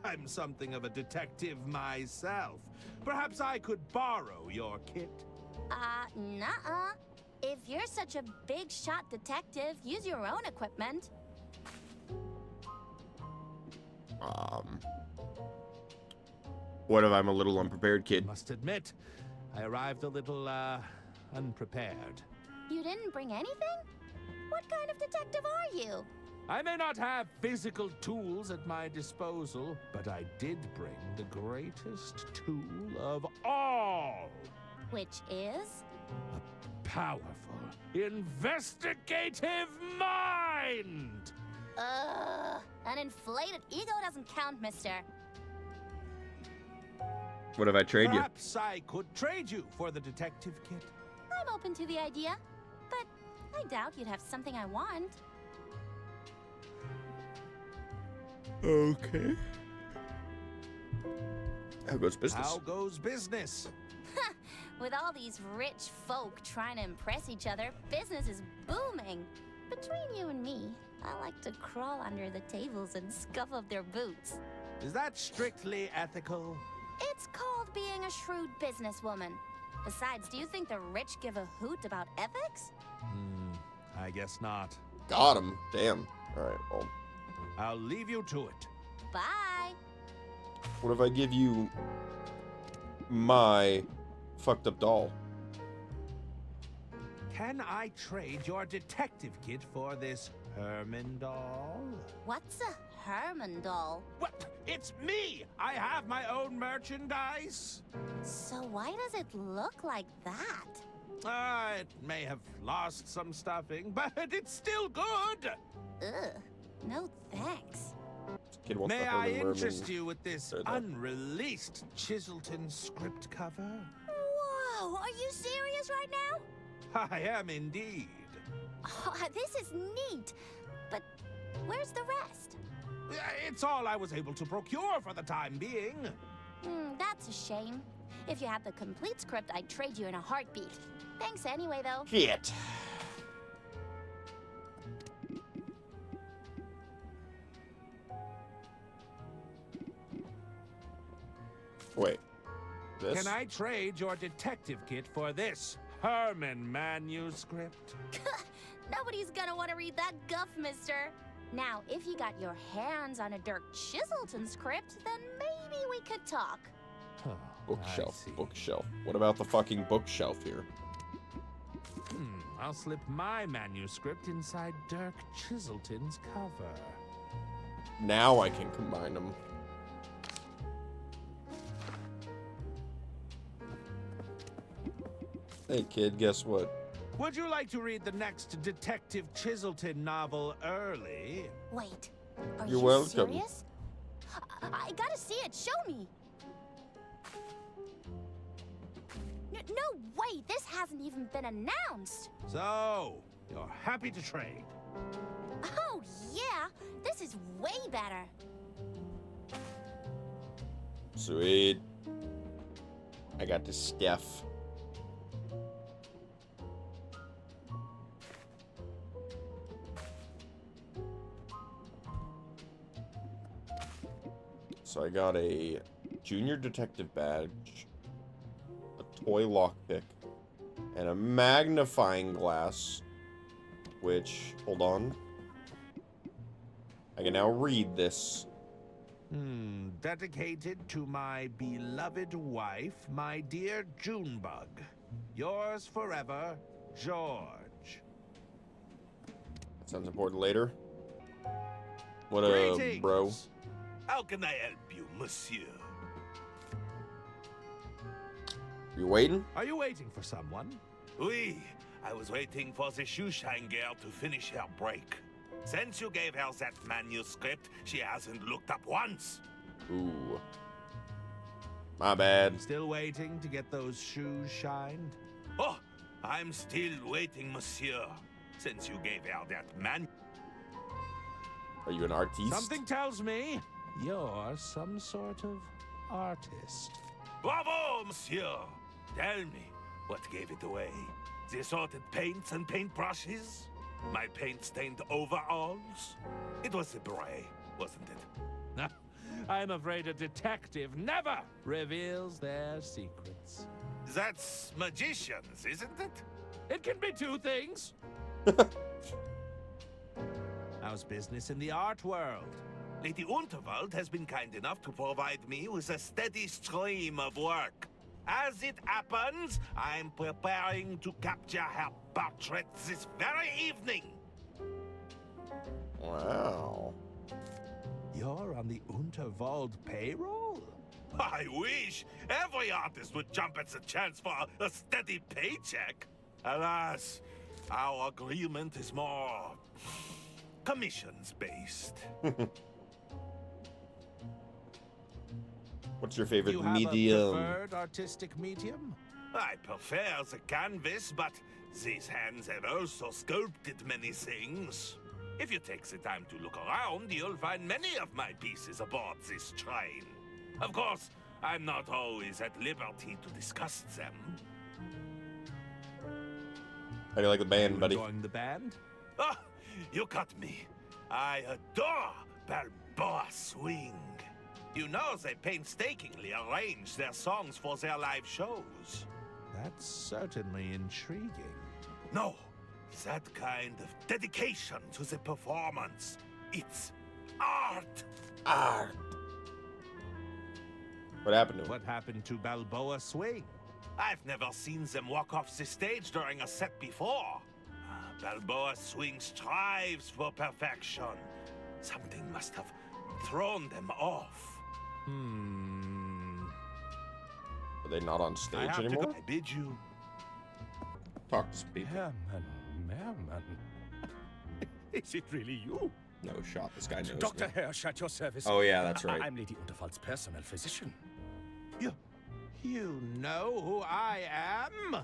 I'm something of a detective myself. Perhaps I could borrow your kit. Nuh-uh. If you're such a big-shot detective, use your own equipment. What if I'm a little unprepared, kid? Must admit, I arrived a little, unprepared. You didn't bring anything? What kind of detective are you? I may not have physical tools at my disposal, but I did bring the greatest tool of all. Which is? powerful, investigative mind! An inflated ego doesn't count, mister. What if I trade you? Perhaps I could trade you for the detective kit. I'm open to the idea, but I doubt you'd have something I want. Okay. How goes business? How goes business? With all these rich folk trying to impress each other, business is booming. Between you and me, I like to crawl under the tables and scuff up their boots. Is that strictly ethical? It's called being a shrewd businesswoman. Besides, do you think the rich give a hoot about ethics? I guess not. Got him. Damn. All right. Well, I'll leave you to it. Bye. what if I give you my fucked up doll? Can I trade your detective kit for this Herman doll? What's a Herman doll? What? It's me! I have my own merchandise. So why does it look like that? It may have lost some stuffing, but it's still good. Ugh. No thanks. Kid wants May the I Herman interest Merman. you with this unreleased Chiselton script cover? Whoa, are you serious right now? I am indeed. Oh, this is neat. But where's the rest? It's all I was able to procure for the time being. That's a shame. If you had the complete script, I'd trade you in a heartbeat. Thanks anyway, though. Shit. Wait. This? Can I trade your detective kit for this Herman manuscript? Nobody's gonna want to read that guff, mister. Now, if you got your hands on a Dirk Chiselton script, then maybe we could talk. Bookshelf. Bookshelf. What about the fucking bookshelf here? I'll slip my manuscript inside Dirk Chiselton's cover. Now I can combine them. Hey kid, guess what? Would you like to read the next Detective Chiselton novel early? Wait, are You're you welcome. serious? I gotta see it. Show me. No way. This hasn't even been announced. So, you're happy to trade? Oh, yeah. This is way better. Sweet. I got the stuff. So I got a junior detective badge, a toy lockpick, and a magnifying glass, which, hold on, I can now read this. Dedicated to my beloved wife, my dear Junebug. Yours forever, George. That sounds important later. What Greetings. bro? How can I help you, monsieur? You waiting? Are you waiting for someone? Oui, I was waiting for the shoeshine girl to finish her break. Since you gave her that manuscript, she hasn't looked up once. Ooh. My bad. Still waiting to get those shoes shined? Oh, I'm still waiting, monsieur. Since you gave her that man... Are you an artiste? Something tells me you're some sort of artist. Bravo, monsieur! Tell me, what gave it away? The assorted paints and paintbrushes? My paint-stained overalls? It was the beret, wasn't it? I'm afraid a detective never reveals their secrets. That's magicians, isn't it? It can be two things. How's business in the art world? Lady Unterwald has been kind enough to provide me with a steady stream of work. As it happens, I'm preparing to capture her portrait this very evening. Wow. You're on the Unterwald payroll? I wish every artist would jump at the chance for a steady paycheck. Alas, our agreement is more commissions-based. What's your favorite You have medium? a preferred artistic medium? I prefer the canvas, but these hands have also sculpted many things. If you take the time to look around, you'll find many of my pieces aboard this train. Of course, I'm not always at liberty to discuss them. How do you like the band, buddy? Enjoying the band? Ah, you got me. I adore Balboa Swing. You know they painstakingly arrange their songs for their live shows. That's certainly intriguing. No, that kind of dedication to the performance. It's art. Art. What happened to him? What happened to Balboa Swing? I've never seen them walk off the stage during a set before. Balboa Swing strives for perfection. Something must have thrown them off. Are they not on stage I have to anymore? go. I bid you. Talk to some people. Herman. Is it really you? No shot. This guy knows Dr. me. Hirsch at your service. Oh yeah, that's right. I'm Lady Unterfall's personal physician. You know who I am?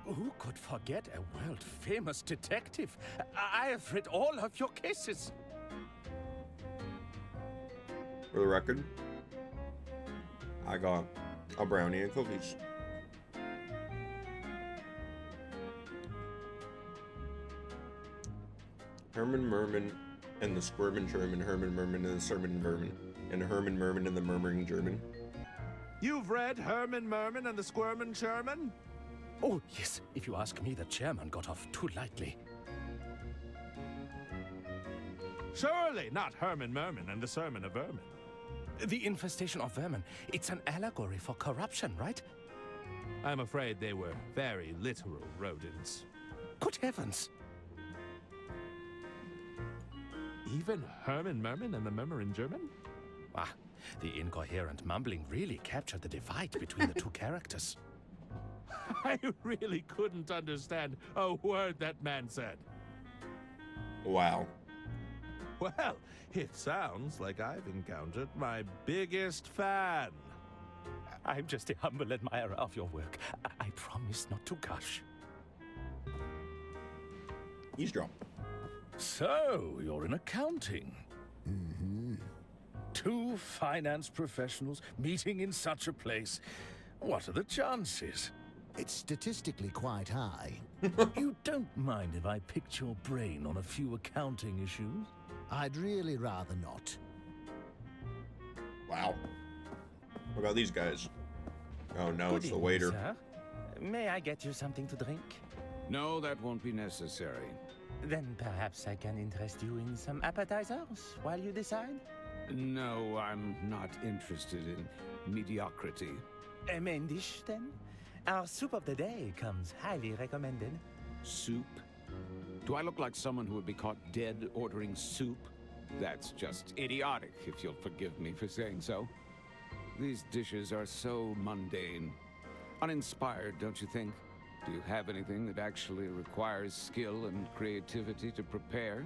Who could forget a world-famous detective? I have read all of your cases. For the record, I got a brownie and cookies. Herman Merman and the Squirmin' German, Herman Merman and the Sermon Vermin, and Herman Merman and the Murmuring German. You've read Herman Merman and the Squirmin' Sherman? Oh, yes. If you ask me, the chairman got off too lightly. Surely not Herman Merman and the Sermon of Vermin. The infestation of vermin. It's an allegory for corruption, right? I'm afraid they were very literal rodents. Good heavens. Even Herman Merman and the Murmuring German? Ah, the incoherent mumbling really captured the divide between the two characters. I really couldn't understand a word that man said. Wow. Well, it sounds like I've encountered my biggest fan. I'm just a humble admirer of your work. I promise not to gush. Eavesdrop. So, you're in accounting. Mm-hmm. Two finance professionals meeting in such a place. What are the chances? It's statistically quite high. You don't mind if I picked your brain on a few accounting issues? I'd really rather not. Wow. What about these guys? Oh no, Good it's the evening, waiter. sir. May I get you something to drink? No, that won't be necessary. Then perhaps I can interest you in some appetizers while you decide? No, I'm not interested in mediocrity. A main dish, then? Our soup of the day comes highly recommended. Soup? Do I look like someone who would be caught dead ordering soup? That's just idiotic, if you'll forgive me for saying so. These dishes are so mundane. Uninspired, don't you think? Do you have anything that actually requires skill and creativity to prepare?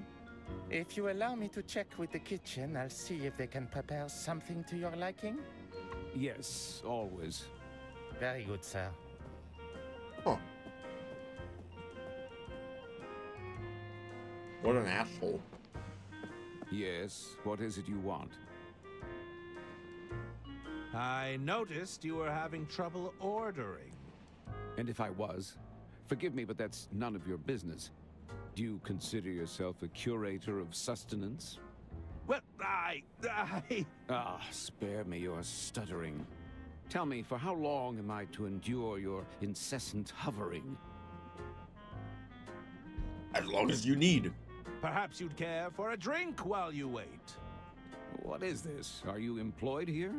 If you allow me to check with the kitchen, I'll see if they can prepare something to your liking. Yes, always. Very good, sir. Huh. What an asshole. Yes, what is it you want? I noticed you were having trouble ordering. And if I was, forgive me, but that's none of your business. Do you consider yourself a curator of sustenance? Well, Ah, spare me your stuttering. Tell me, for how long am I to endure your incessant hovering? As long as you need. Perhaps you'd care for a drink while you wait. What is this? Are you employed here?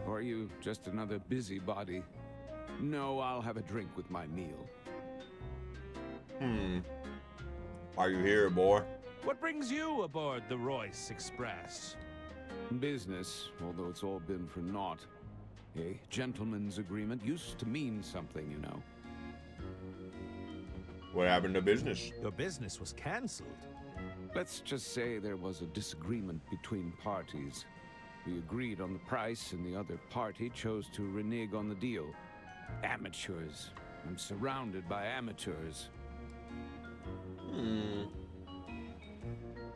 Or are you just another busybody? No, I'll have a drink with my meal. Are you here, boy? What brings you aboard the Royce Express? Business, although it's all been for naught. A gentleman's agreement used to mean something, you know. What happened to business? Your business was cancelled. Let's just say there was a disagreement between parties. We agreed on the price, and the other party chose to renege on the deal. Amateurs. I'm surrounded by amateurs.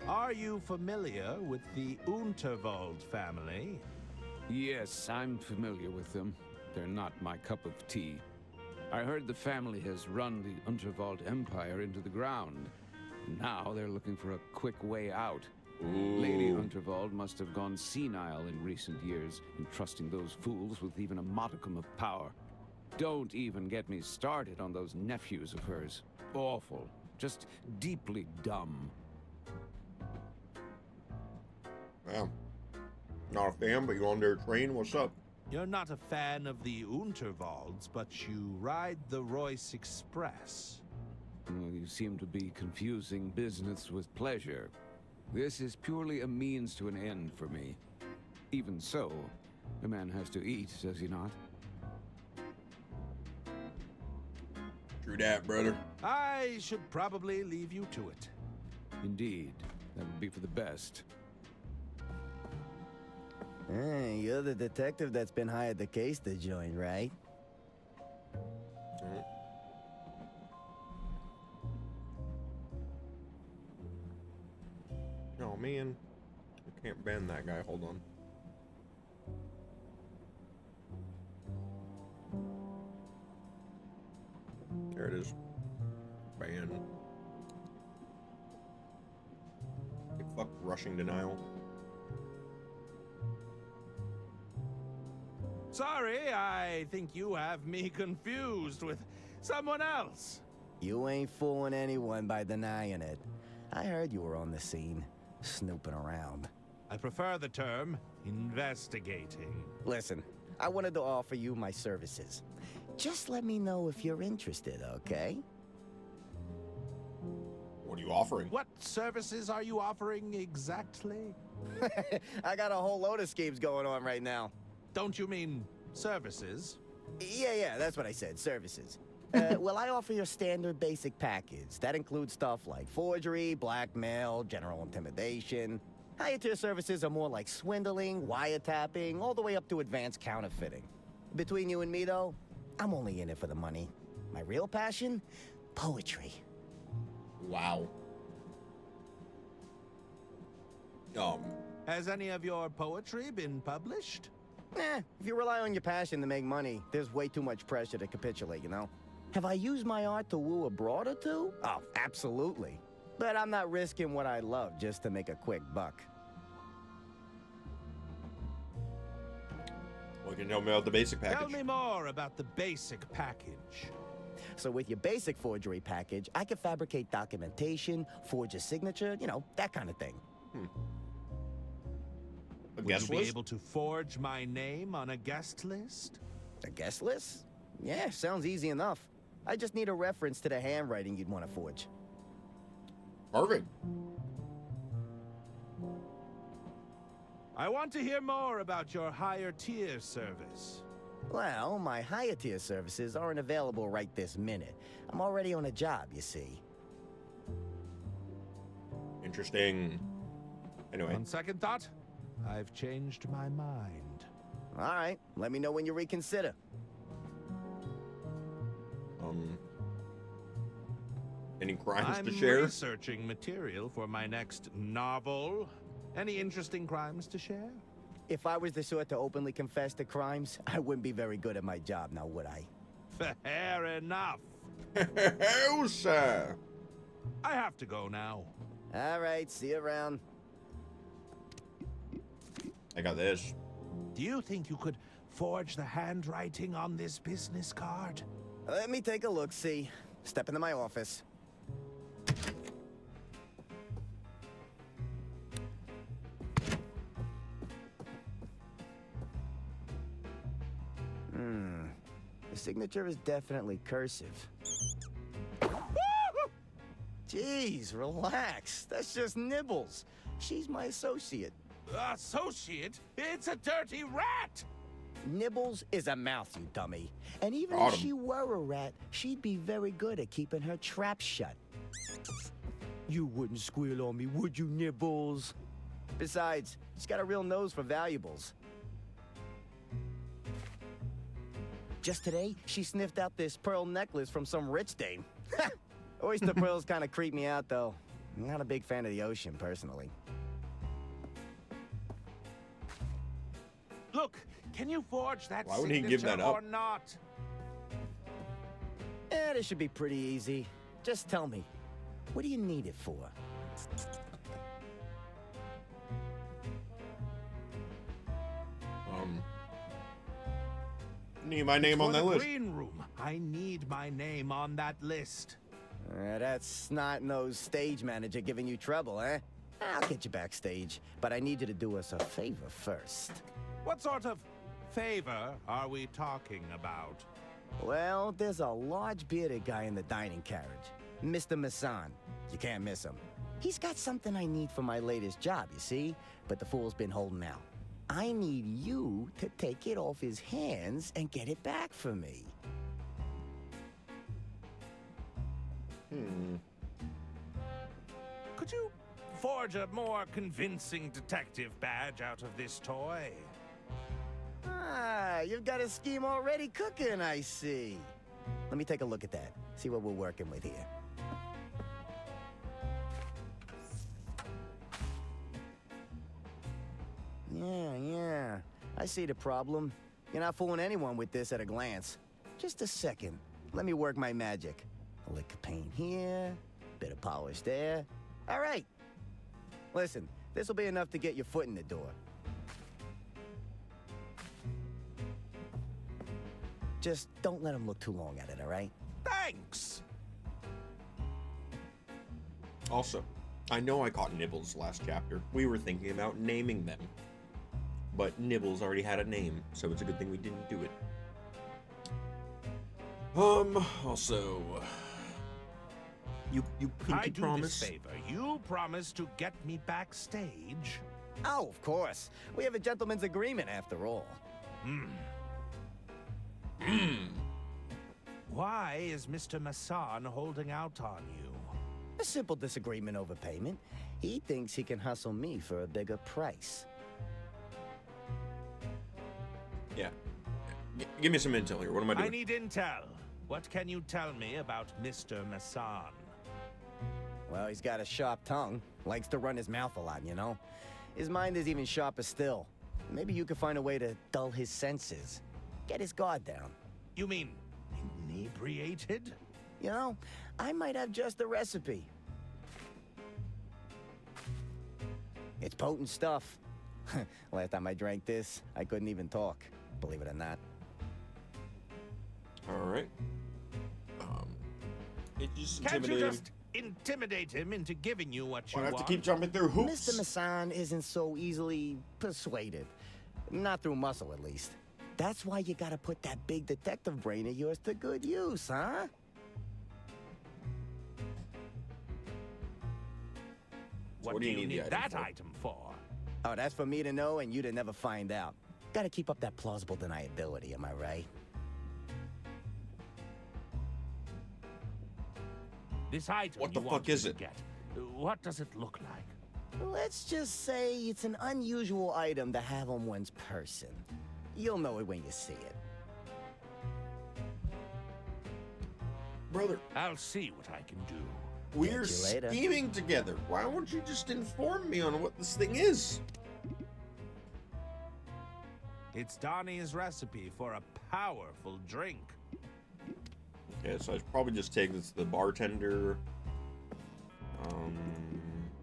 Are you familiar with the Unterwald family? Yes, I'm familiar with them. They're not my cup of tea. I heard the family has run the Unterwald Empire into the ground. Now they're looking for a quick way out. Ooh. Lady Unterwald must have gone senile in recent years, entrusting those fools with even a modicum of power. Don't even get me started on those nephews of hers. Awful. Just deeply dumb. Well, not a fan, but you're on their train. What's up? You're not a fan of the Unterwalds, but you ride the Royce Express. Well, you seem to be confusing business with pleasure. This is purely a means to an end for me. Even so, a man has to eat, does he not? True that, brother. I should probably leave you to it. Indeed. That would be for the best. Hey, you're the detective that's been hired to case the joint, right? Oh, man. I can't bend that guy. Hold on. There it is. Ban. Hey, fuck rushing denial. Sorry, I think you have me confused with someone else. You ain't fooling anyone by denying it. I heard you were on the scene, snooping around. I prefer the term investigating. Listen, I wanted to offer you my services. Just let me know if you're interested, okay? What are you offering? What services are you offering exactly? I got a whole load of schemes going on right now. Don't you mean services? Yeah, that's what I said, services. Well, I offer your standard basic package. That includes stuff like forgery, blackmail, general intimidation. Higher tier services are more like swindling, wiretapping, all the way up to advanced counterfeiting. Between you and me, though, I'm only in it for the money. My real passion? Poetry. Wow. Has any of your poetry been published? If you rely on your passion to make money, there's way too much pressure to capitulate, you know? Have I used my art to woo a broad or two? Oh, absolutely. But I'm not risking what I love just to make a quick buck. Well, you can tell me about the basic package. Tell me more about the basic package. So with your basic forgery package, I can fabricate documentation, forge a signature, you know, that kind of thing. A Would guest you be list? able to forge my name on a guest list? A guest list? Yeah, sounds easy enough. I just need a reference to the handwriting you'd want to forge. Perfect. I want to hear more about your higher tier service. Well, my higher tier services aren't available right this minute. I'm already on a job, you see. Interesting. Anyway. On second thought, I've changed my mind. All right, let me know when you reconsider. Any crimes I'm to share? researching material for my next novel. Any interesting crimes to share? If I was the sort to openly confess to crimes, I wouldn't be very good at my job now, would I? Fair enough. Oh, sir. I have to go now. All right, see you around. I got this. Do you think you could forge the handwriting on this business card? Let me take a look, see. Step into my office. The signature is definitely cursive. Jeez, relax. That's just Nibbles. She's my associate. Associate? It's a dirty rat! Nibbles is a mouse, you dummy. And even Got if 'em. she were a rat, she'd be very good at keeping her trap shut. You wouldn't squeal on me, would you, Nibbles? Besides, she's got a real nose for valuables. Just today, she sniffed out this pearl necklace from some rich dame. Oyster pearls kind of creep me out, though. I'm not a big fan of the ocean, personally. Look, can you forge that Why would he signature give that up? or not? This should be pretty easy. Just tell me, what do you need it for? Need my name on For that the list. green room. I need my name on that list. That's snot-nosed stage manager giving you trouble, eh? I'll get you backstage, but I need you to do us a favor first. What sort of favor are we talking about? Well, there's a large bearded guy in the dining carriage. Mr. Masson. You can't miss him. He's got something I need for my latest job, you see? But the fool's been holding out. I need you to take it off his hands and get it back for me. Could you forge a more convincing detective badge out of this toy? You've got a scheme already cooking, I see. Let me take a look at that. See what we're working with here. Yeah. I see the problem. You're not fooling anyone with this at a glance. Just a second. Let me work my magic. A lick of paint here, bit of polish there. All right. Listen, this will be enough to get your foot in the door. Just don't let him look too long at it, all right? Thanks! Also, I know I caught Nibbles last chapter. We were thinking about naming them. But Nibbles already had a name, so it's a good thing we didn't do it. Also... You pinky I do promise? this favor. You promise to get me backstage? Oh, of course. We have a gentleman's agreement, after all. Why is Mr. Masson holding out on you? A simple disagreement over payment. He thinks he can hustle me for a bigger price. Yeah. Give me some intel here. What am I doing? I need intel. What can you tell me about Mr. Masson? Well, he's got a sharp tongue. Likes to run his mouth a lot, you know? His mind is even sharper still. Maybe you could find a way to dull his senses. Get his guard down. You mean inebriated? You know, I might have just the recipe. It's potent stuff. Last time I drank this, I couldn't even talk, believe it or not. Alright. It just Can't you intimidating. just intimidate him into giving you what you I have want? to keep jumping through hoops. Mr. Masson isn't so easily persuaded. Not through muscle, at least. That's why you gotta put that big detective brain of yours to good use, huh? What do you need that item for? Oh, that's for me to know and you to never find out. Gotta keep up that plausible deniability, am I right? This item What the you fuck want is me it? to Get. What does it look like? Let's just say it's an unusual item to have on one's person. You'll know it when you see it. Brother, I'll see what I can do. we're Catch you later. scheming together. Why won't you just inform me on what this thing is? It's Donnie's recipe for a powerful drink. Okay, so I should probably just take this to the bartender.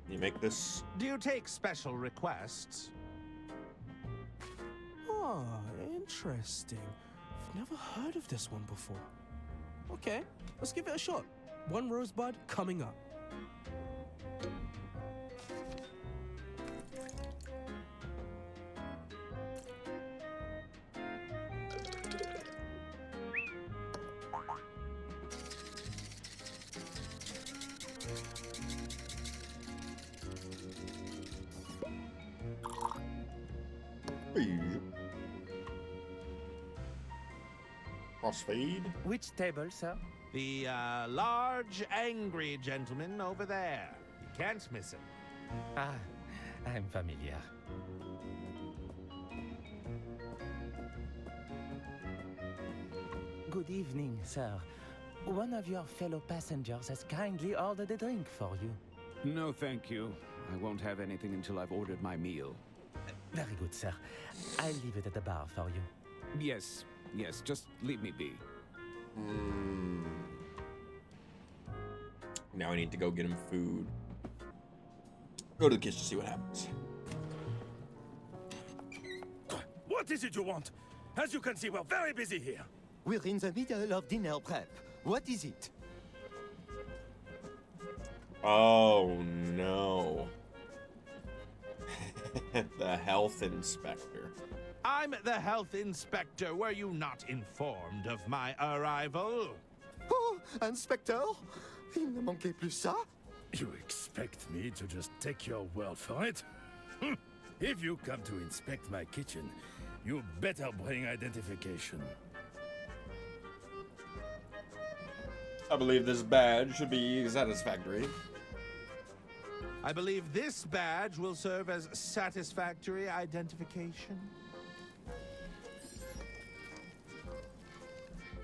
You make this? Do you take special requests? Oh, interesting. I've never heard of this one before. Okay, let's give it a shot. One rosebud coming up. Crossfade. Which table, sir? The large, angry gentleman over there. You can't miss him. Ah, I'm familiar. Good evening, sir. One of your fellow passengers has kindly ordered a drink for you. No, thank you. I won't have anything until I've ordered my meal. Very good, sir. I'll leave it at the bar for you. Yes, yes, just leave me be. Now I need to go get him food. Go to the kitchen, see what happens. What is it you want? As you can see, we're very busy here. We're in the middle of dinner prep. What is it? Oh no. The health inspector. I'm the health inspector. Were you not informed of my arrival? Oh, Inspector? Il ne manquait plus ça? You expect me to just take your word for it? If you come to inspect my kitchen, you better bring identification. I believe this badge should be satisfactory. I believe this badge will serve as satisfactory identification.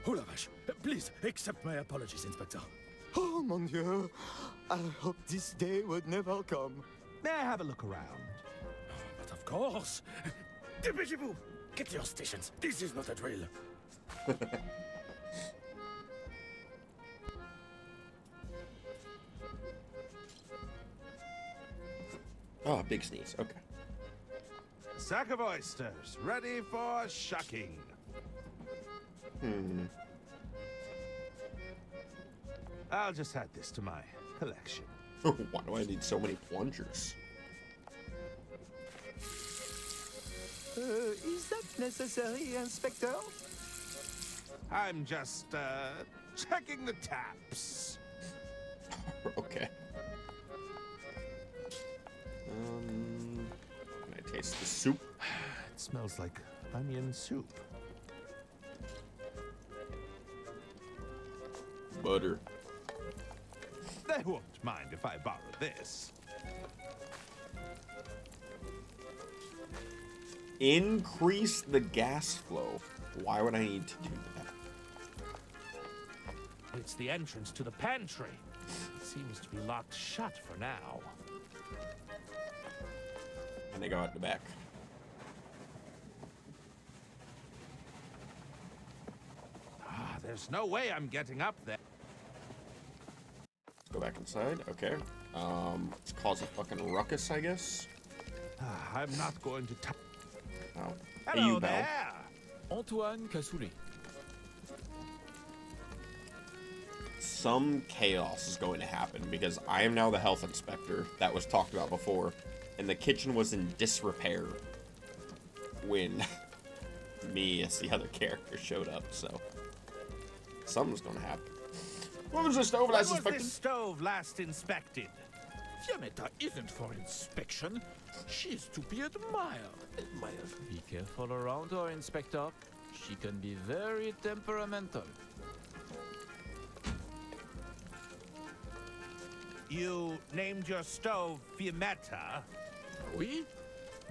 Oh la vache. Please accept my apologies, Inspector. Oh, mon Dieu. I hope this day would never come. May I have a look around? But of course. Dépêchez-vous. Get to your stations. This is not a drill. Oh, big sneeze. Okay. Sack of oysters, ready for shucking. I'll just add this to my collection. Why do I need so many plungers? Is that necessary, Inspector? I'm just, checking the taps. Okay. Can I taste the soup? It smells like onion soup. Butter. They won't mind if I borrow this. Increase the gas flow. Why would I need to do that? It's the entrance to the pantry. It seems to be locked shut for now. And they go out the back. There's no way I'm getting up there. Let's go back inside. Okay. Let's cause a fucking ruckus, I guess. I'm not going to touch. Oh. Hello Hey, you, there. Antoine Cassoulet. Some chaos is going to happen because I am now the health inspector that was talked about before, and the kitchen was in disrepair when me as the other character showed up, so something's gonna happen. What was the stove last When was inspected? this stove last inspected? Fiametta isn't for inspection. She's to be admired. Be careful around her, Inspector. She can be very temperamental. You named your stove Fiametta? Oui?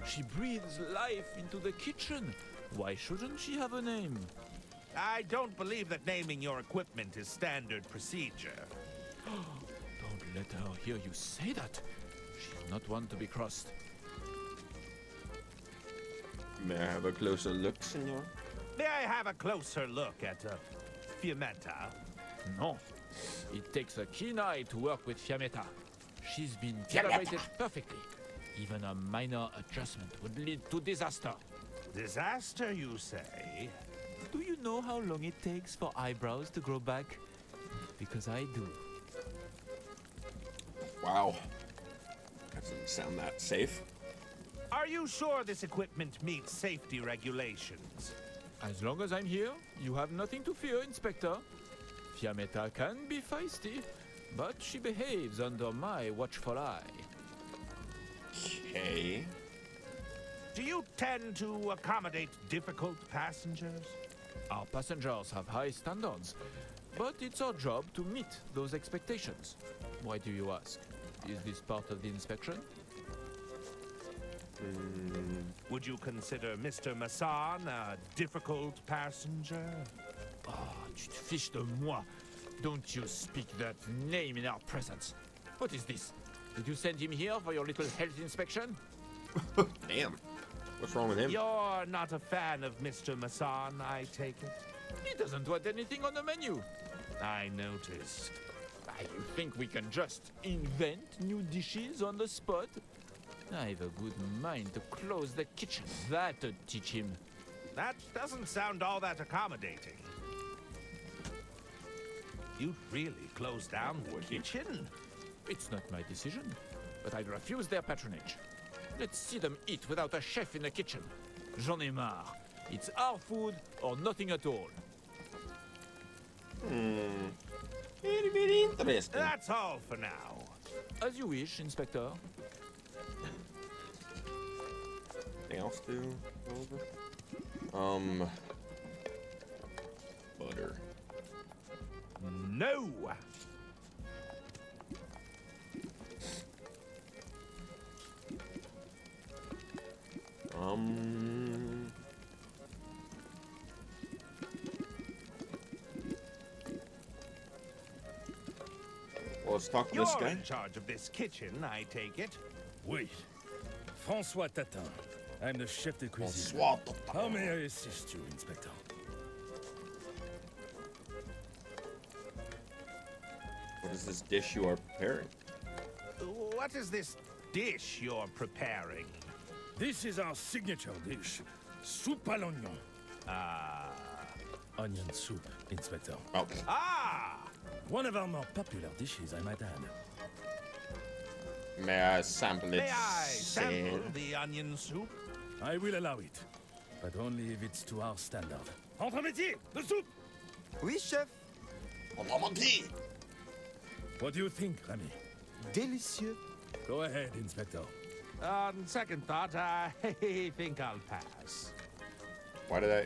She breathes life into the kitchen. Why shouldn't she have a name? I don't believe that naming your equipment is standard procedure. Don't let her hear you say that. She's not one to be crossed. May I have a closer look, senor? May I have a closer look at Fiametta? No. It takes a keen eye to work with Fiametta. She's been calibrated perfectly. Even a minor adjustment would lead to disaster. Disaster, you say? Do you know how long it takes for eyebrows to grow back? Because I do. Wow. That doesn't sound that safe. Are you sure this equipment meets safety regulations? As long as I'm here, you have nothing to fear, Inspector. Fiametta can be feisty, but she behaves under my watchful eye. Okay. Do you tend to accommodate difficult passengers? Our passengers have high standards, but it's our job to meet those expectations. Why do you ask? Is this part of the inspection? Would you consider Mr. Masson a difficult passenger? Tu te fiches de moi. Don't you speak that name in our presence. What is this? Did you send him here for your little health inspection? Damn. What's wrong with him? You're not a fan of Mr. Masson, I take it? He doesn't want anything on the menu. I noticed. You think we can just invent new dishes on the spot? I have a good mind to close the kitchen. That'd teach him. That doesn't sound all that accommodating. You'd really close down the kitchen? It's not my decision, but I refuse their patronage. Let's see them eat without a chef in the kitchen. J'en ai marre. It's our food or nothing at all. Very, very interesting. That's all for now. As you wish, Inspector. Anything else to go over? Butter. No! Well, let's talk to You're this guy. in charge of this kitchen, I take it. Oui. François Tatin. I'm the chef de cuisine. François Tatin. How may I assist you, Inspector? What is this dish you are preparing? What is this dish you're preparing? This is our signature dish. Soup à l'oignon. Onion soup, Inspector. Oh. One of our more popular dishes, I might add. May I sample it? May I sample the onion soup? I will allow it, but only if it's to our standard. Entre métier, the soup! Oui, chef. What do you think, Remy? Délicieux. Go ahead, Inspector. On second thought, I think I'll pass. Why did I?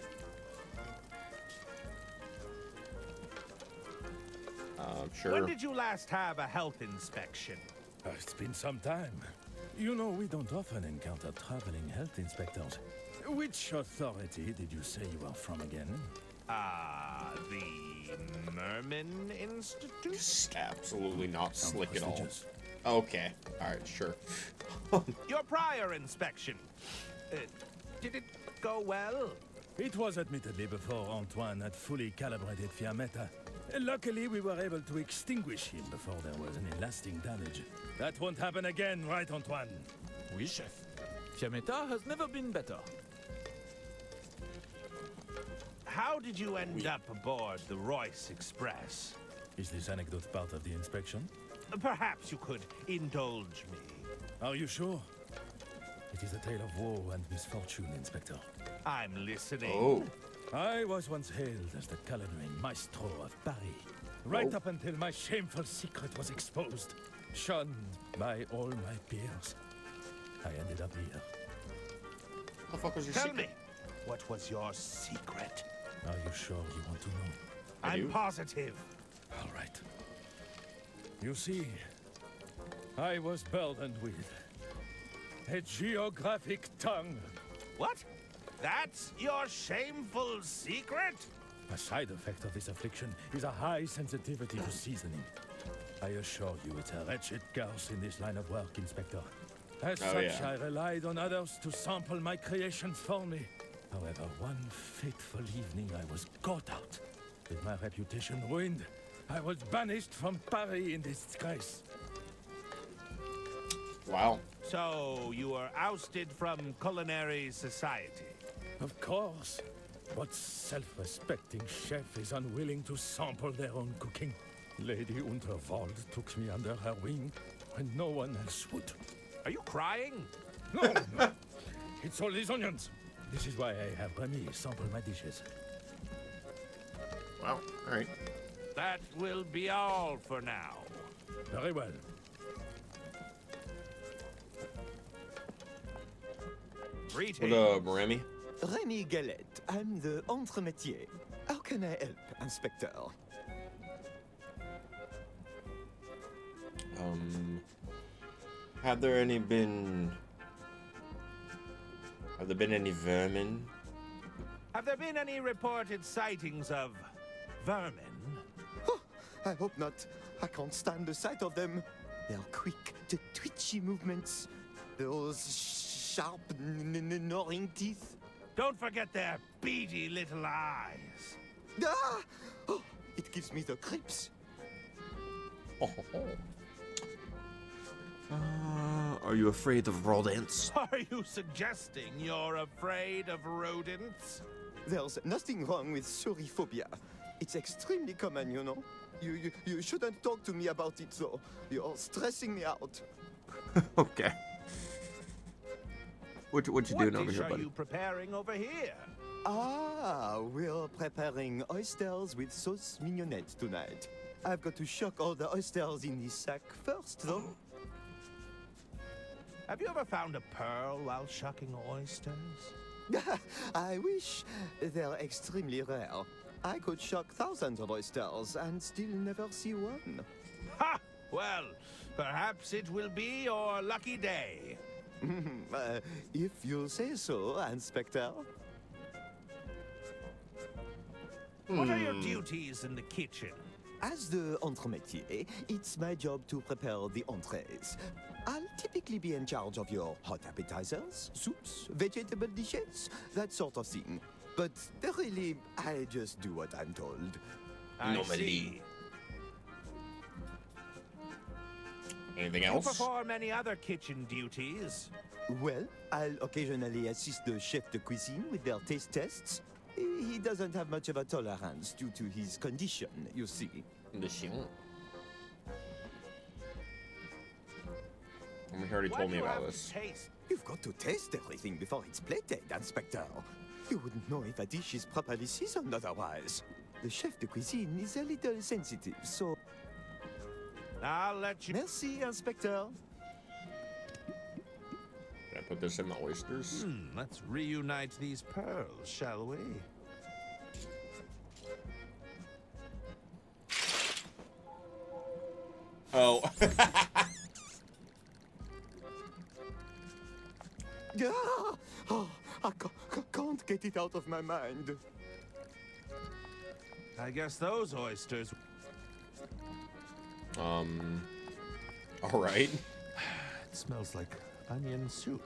Sure. When did you last have a health inspection? It's been some time. You know, we don't often encounter traveling health inspectors. Which authority did you say you are from again? The Merman Institute? Absolutely not Sounds slick at all. prestigious. Okay. All right. Sure. Your prior inspection. Did it go well? It was admittedly before Antoine had fully calibrated Fiammetta. Luckily, we were able to extinguish him before there was any lasting damage. That won't happen again, right, Antoine? Oui, chef. Fiammetta has never been better. How did you end up aboard the Royce Express? Is this anecdote part of the inspection? Perhaps you could indulge me. Are you sure? It is a tale of woe and misfortune, Inspector. I'm listening. Oh. I was once hailed as the coloring maestro of Paris, right up until my shameful secret was exposed. Shunned by all my peers. I ended up here. What the fuck was your Tell secret? me, what was your secret? Are you sure you want to know? I'm positive. All right. You see, I was burdened with a geographic tongue. What? That's your shameful secret? A side effect of this affliction is a high sensitivity to seasoning. I assure you it's a wretched curse in this line of work, Inspector. As such, I relied on others to sample my creations for me. However, one fateful evening I was caught out. With my reputation ruined, I was banished from Paris in disgrace. Wow. So you were ousted from culinary society? Of course. What self-respecting chef is unwilling to sample their own cooking? Lady Unterwald took me under her wing when no one else would. Are you crying? No, no. It's all these onions. This is why I have Remy sample my dishes. Wow. All right. That will be all for now. Very well. Greetings. What up, Remy? Remy Galette, I'm the entremetier. How can I help, Inspector? Have there been any vermin? Have there been any reported sightings of vermin? Oh, I hope not. I can't stand the sight of them. Their quick, twitchy movements. Those sharp, gnawing teeth. Don't forget their beady little eyes. Ah! Oh, it gives me the creeps. Are you afraid of rodents? Are you suggesting you're afraid of rodents? There's nothing wrong with suriphobia. It's extremely common, you know. You shouldn't talk to me about it, though. You're stressing me out. Okay. What you doing over dish here, are buddy? you preparing over here? Ah, we're preparing oysters with sauce mignonette tonight. I've got to shock all the oysters in this sack first, though. Have you ever found a pearl while shucking oysters? I wish. They're extremely rare. I could shuck thousands of oysters and still never see one. Ha! Well, perhaps it will be your lucky day. If you say so, Inspector. What are your duties in the kitchen? As the entremetier, it's my job to prepare the entrees. I'll typically be in charge of your hot appetizers, soups, vegetable dishes, that sort of thing. But really, I just do what I'm told. I see. Anything Do you else? perform any other kitchen duties? Well, I'll occasionally assist the chef de cuisine with their taste tests. He doesn't have much of a tolerance due to his condition, you see. He already told me about this. You've got to taste everything before it's plated, Inspector. You wouldn't know if a dish is properly seasoned otherwise. The chef de cuisine is a little sensitive, so... I'll let you... Merci, Inspector. Can I put this in the oysters? Let's reunite these pearls, shall we? Oh. Oh, I can't get it out of my mind. I guess those oysters... All right. It smells like onion soup.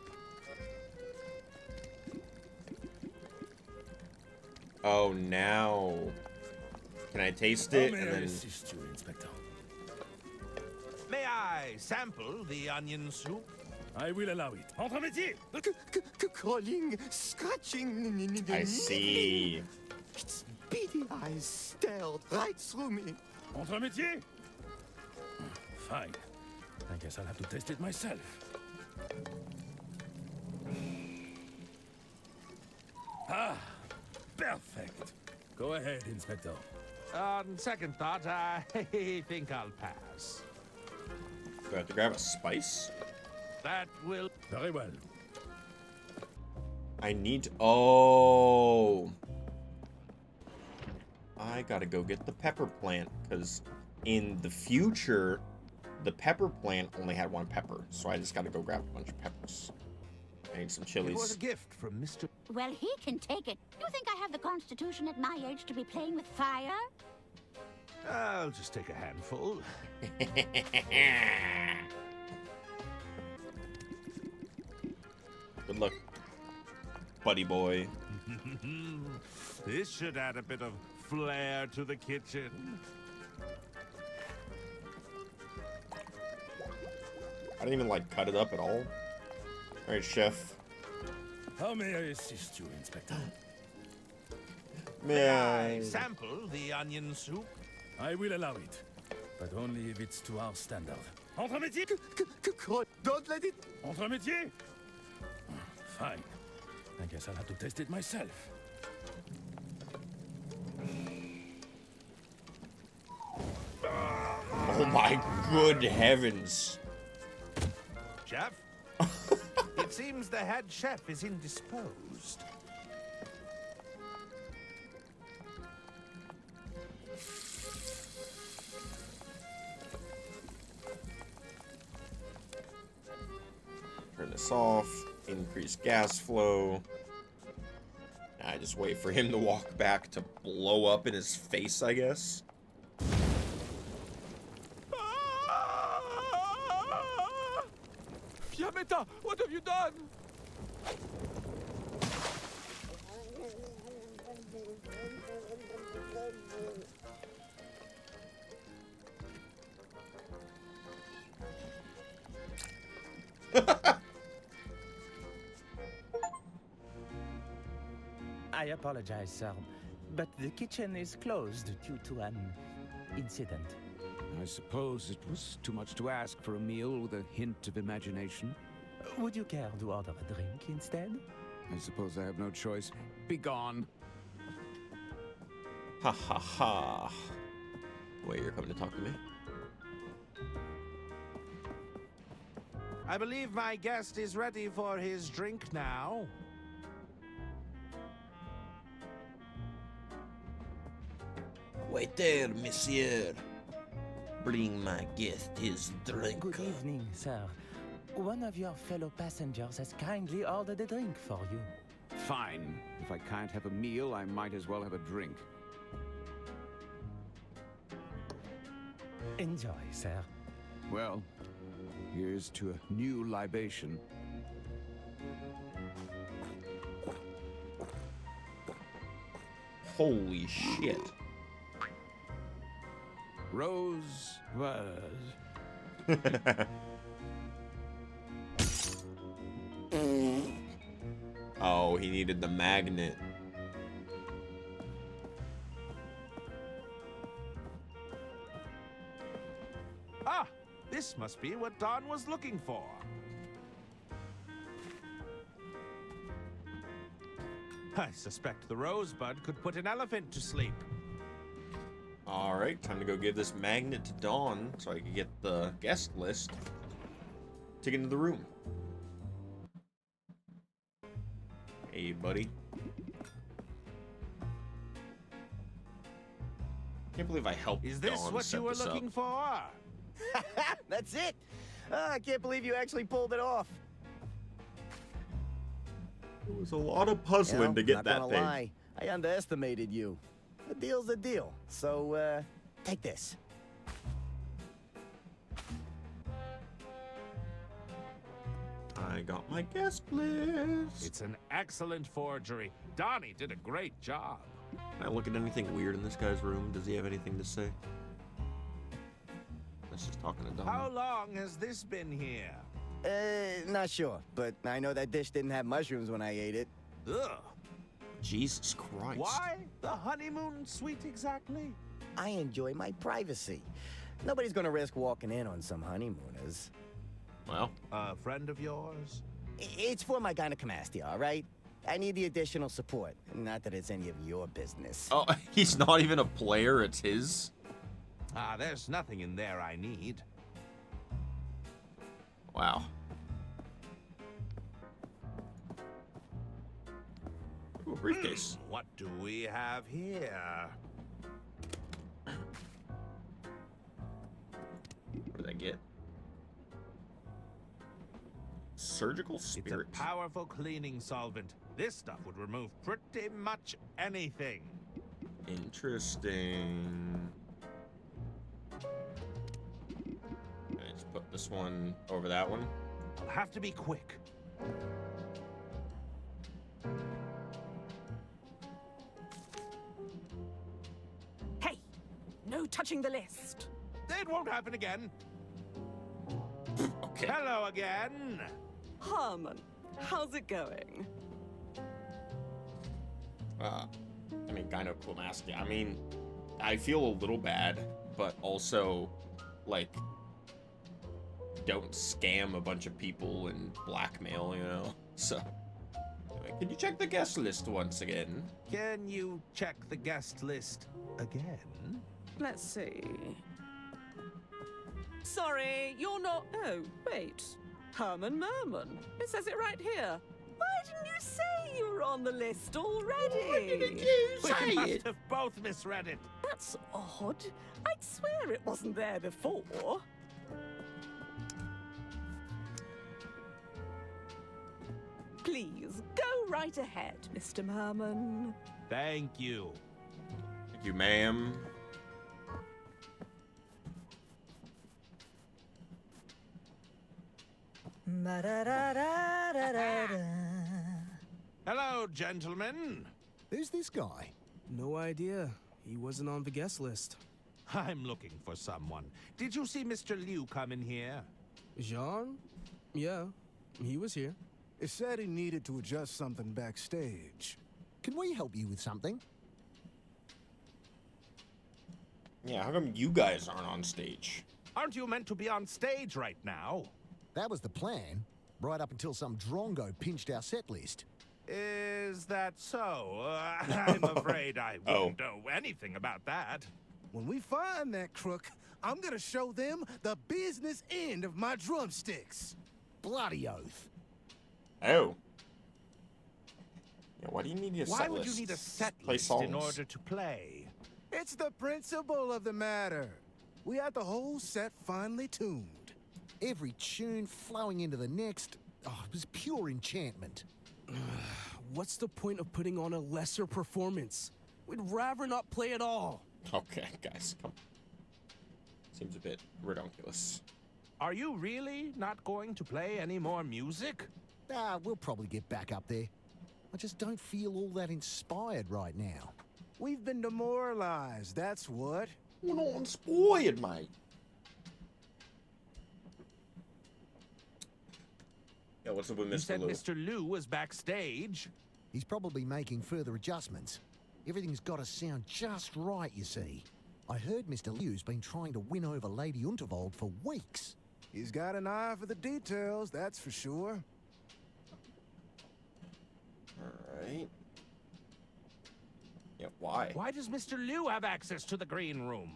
Oh, now. Can I taste it and then... assist you, Inspector? May I sample the onion soup? I will allow it. Entremetier! Crawling, scratching. I see. Its beady eyes stared right through me. Entremetier? Fine. I guess I'll have to taste it myself. Ah, perfect. Go ahead, Inspector. On second thought, I think I'll pass. Do I have to grab a spice? That will... Very well. I need... Oh. I gotta go get the pepper plant, because in the future, the pepper plant only had one pepper, so I just gotta go grab a bunch of peppers. I need some chilies. It was a gift from Mr. Well, he can take it. You think I have the constitution at my age to be playing with fire? I'll just take a handful. Good luck, buddy boy. This should add a bit of flair to the kitchen. I didn't even, like, cut it up at all. All right, chef. How may I assist you, Inspector? May I... sample the onion soup? I will allow it, but only if it's to our standard. Entremetier! Don't let it... Entremetier! Fine. I guess I'll have to taste it myself. Oh my good heavens. Chef? It seems the head chef is indisposed. this off. Increase gas flow. I just wait for him to walk back to blow up in his face, I guess. Fiametta, what have you done? I apologize, sir, but the kitchen is closed due to an incident. I suppose it was too much to ask for a meal with a hint of imagination. Would you care to order a drink instead? I suppose I have no choice. Be gone. Ha ha ha. Wait, you're coming to talk to me? I believe my guest is ready for his drink now. Wait there, monsieur. Bring my guest his drink. Good evening, sir. One of your fellow passengers has kindly ordered a drink for you. Fine. If I can't have a meal, I might as well have a drink. Enjoy, sir. Well, here's to a new libation. Holy shit. Rose was. Oh, he needed the magnet. Ah, this must be what Don was looking for. I suspect the rosebud could put an elephant to sleep. Alright, time to go give this magnet to Dawn so I can get the guest list to get into the room. Hey, buddy. Can't believe I helped Is this Dawn what set you were this looking up. for? That's it. I can't believe you actually pulled it off. It was a lot of puzzling to get not that gonna thing. lie, I underestimated you. A deal's a deal. So, take this. I got my guest list. It's an excellent forgery. Donnie did a great job. Can I look at anything weird in this guy's room? Does he have anything to say? Let's just talking to Dawn. How long has this been here? Not sure, but I know that dish didn't have mushrooms when I ate it. Ugh. Jesus Christ. Why the honeymoon suite exactly? I enjoy my privacy. Nobody's gonna risk walking in on some honeymooners. Well, a friend of yours? It's for my gynecomastia, all right? I need the additional support. Not that it's any of your business. Oh, he's not even a player, it's his? Ah, there's nothing in there I need. Wow. Ooh, a briefcase. What do we have here? What did I get? Surgical spirit. It's a powerful cleaning solvent. This stuff would remove pretty much anything. Interesting. Let's put this one over that one. I'll have to be quick. Hey, no touching the list. It won't happen again. Okay. Hello again. Herman, how's it going? I mean, gynecomastia. I mean, I feel a little bad, but also, like, don't scam a bunch of people and blackmail, you know? So, anyway, can you check the guest list once again? Can you check the guest list again? Let's see. Sorry, you're not. Oh, wait. Herman Merman. It says it right here. Why didn't you say you were on the list already? Why didn't you say We must it? have both misread it. That's odd. I'd swear it wasn't there before. Please, go right ahead, Mr. Herman. Thank you. Thank you, ma'am. Hello, gentlemen. Who's this guy? No idea. He wasn't on the guest list. I'm looking for someone. Did you see Mr. Liu come in here? Jean? Yeah, he was here. It said he needed to adjust something backstage. Can we help you with something? Yeah, how come you guys aren't on stage? Aren't you meant to be on stage right now? That was the plan, right up until some drongo pinched our set list. Is that so? I'm afraid I wouldn't know anything about that. When we find that crook, I'm gonna show them the business end of my drumsticks. Bloody oath. Oh. Yeah, why do you need a set list? Why would you need a set list in order to play? It's the principle of the matter. We had the whole set finely tuned. Every tune flowing into the next, it was pure enchantment. What's the point of putting on a lesser performance? We'd rather not play at all. Okay, guys, come. Seems a bit ridiculous. Are you really not going to play any more music? We'll probably get back up there. I just don't feel all that inspired right now. We've been demoralized, that's what. We're not inspired, mate. Yeah, what's up with Mr. You said Liu? Mr. Liu was backstage? He's probably making further adjustments. Everything's got to sound just right, you see. I heard Mr. Liu's been trying to win over Lady Unterwald for weeks. He's got an eye for the details, that's for sure. Alright. Yeah, why? Why does Mr. Liu have access to the green room?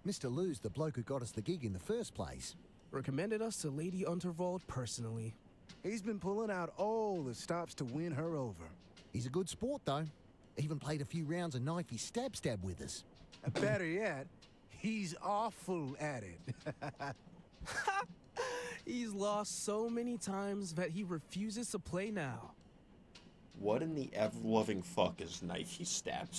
Mr. Liu's the bloke who got us the gig in the first place. Recommended us to Lady Unterwald personally. He's been pulling out all the stops to win her over. He's a good sport, though. Even played a few rounds of knifey stab with us. Better yet, he's awful at it. He's lost so many times that he refuses to play now. What in the ever-loving fuck is knifey stab?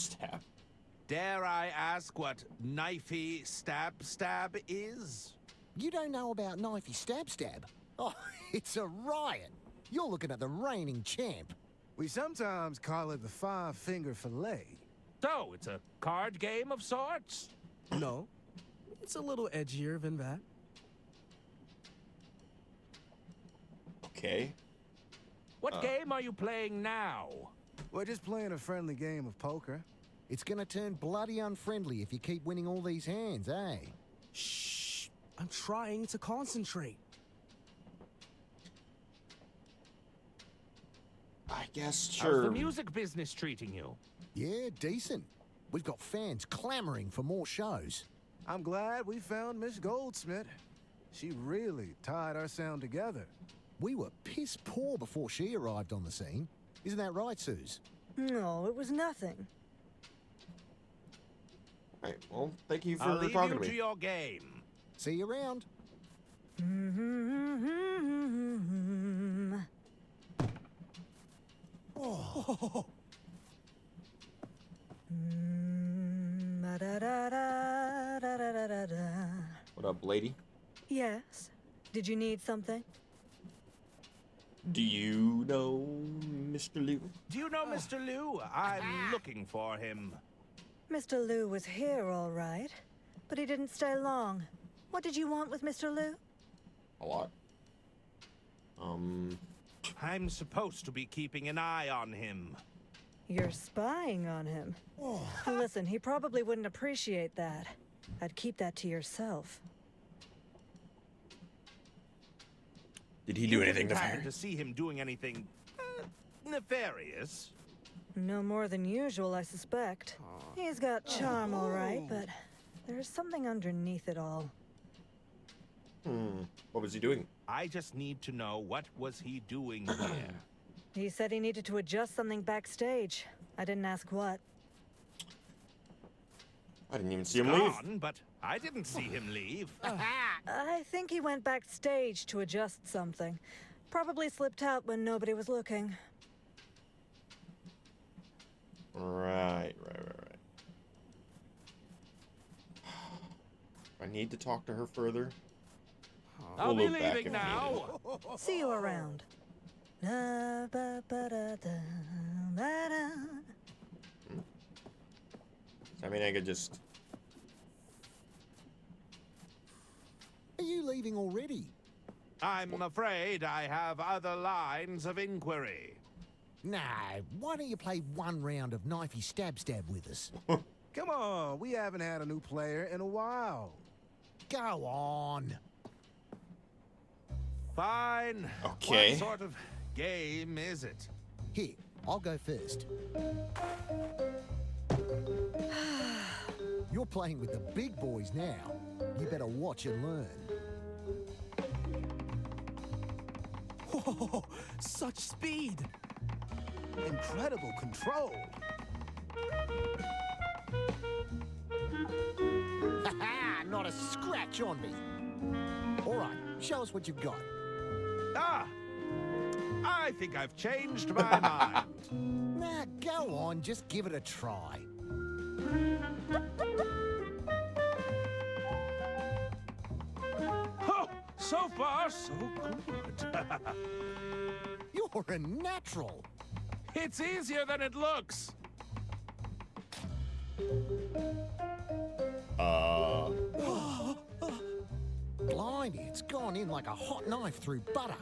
Dare I ask what knifey stab is? You don't know about knifey stab? Oh, it's a riot. You're looking at the reigning champ. We sometimes call it the five-finger fillet. So, it's a card game of sorts? No, it's a little edgier than that. Okay. What game are you playing now? We're just playing a friendly game of poker. It's gonna turn bloody unfriendly if you keep winning all these hands, eh? Shh! I'm trying to concentrate. I guess, sure. How's the music business treating you? Yeah, decent. We've got fans clamoring for more shows. I'm glad we found Miss Goldsmith. She really tied our sound together. We were piss poor before she arrived on the scene. Isn't that right, Suze? No, it was nothing. Right, well, thank you for I'll leave talking you to me. to your game. See you around. Oh. What up, lady? Yes. Did you need something? Do you know Mr. Liu? Do you know Mr. Liu? I'm looking for him. Mr. Liu was here, all right. But he didn't stay long. What did you want with Mr. Liu? A lot. I'm supposed to be keeping an eye on him. You're spying on him. Listen, he probably wouldn't appreciate that. I'd keep that to yourself. Did he do anything didn't happen nefarious? to see him doing anything nefarious? No more than usual, I suspect. He's got charm, all right, but there's something underneath it all. What was he doing? I just need to know what was he doing here. He said he needed to adjust something backstage. I didn't ask what. I didn't even see him leave. Gone, but I didn't see him leave. I think he went backstage to adjust something. Probably slipped out when nobody was looking. Right. I need to talk to her further. I'll be We'll look back leaving if needed. now. See you around. I mean, I could just... Are you leaving already? I'm afraid I have other lines of inquiry. Nah, why don't you play one round of knifey stab with us? Come on, we haven't had a new player in a while. Go on. Fine. Okay. What sort of game is it? Here, I'll go first. You're playing with the big boys now. You better watch and learn. Whoa, such speed! Incredible control. Ha-ha! Not a scratch on me. All right, show us what you've got. Ah! I think I've changed my mind. Nah, go on, just give it a try. Oh, so far, so good. You're a natural. It's easier than it looks. Blimey, it's gone in like a hot knife through butter.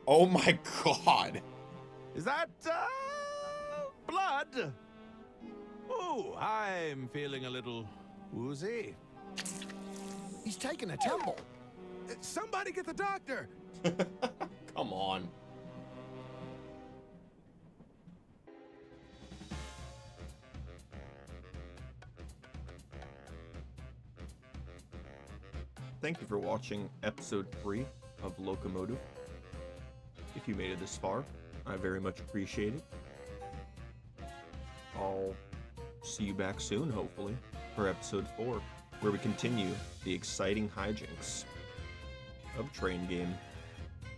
Oh my god. Is that, blood? Ooh, I'm feeling a little woozy. He's taken a tumble. Somebody get the doctor. Come on. Thank you for watching episode 3 of Locomotive. If you made it this far, I very much appreciate it. I'll see you back soon, hopefully, for episode 4, where we continue the exciting hijinks of Train Game.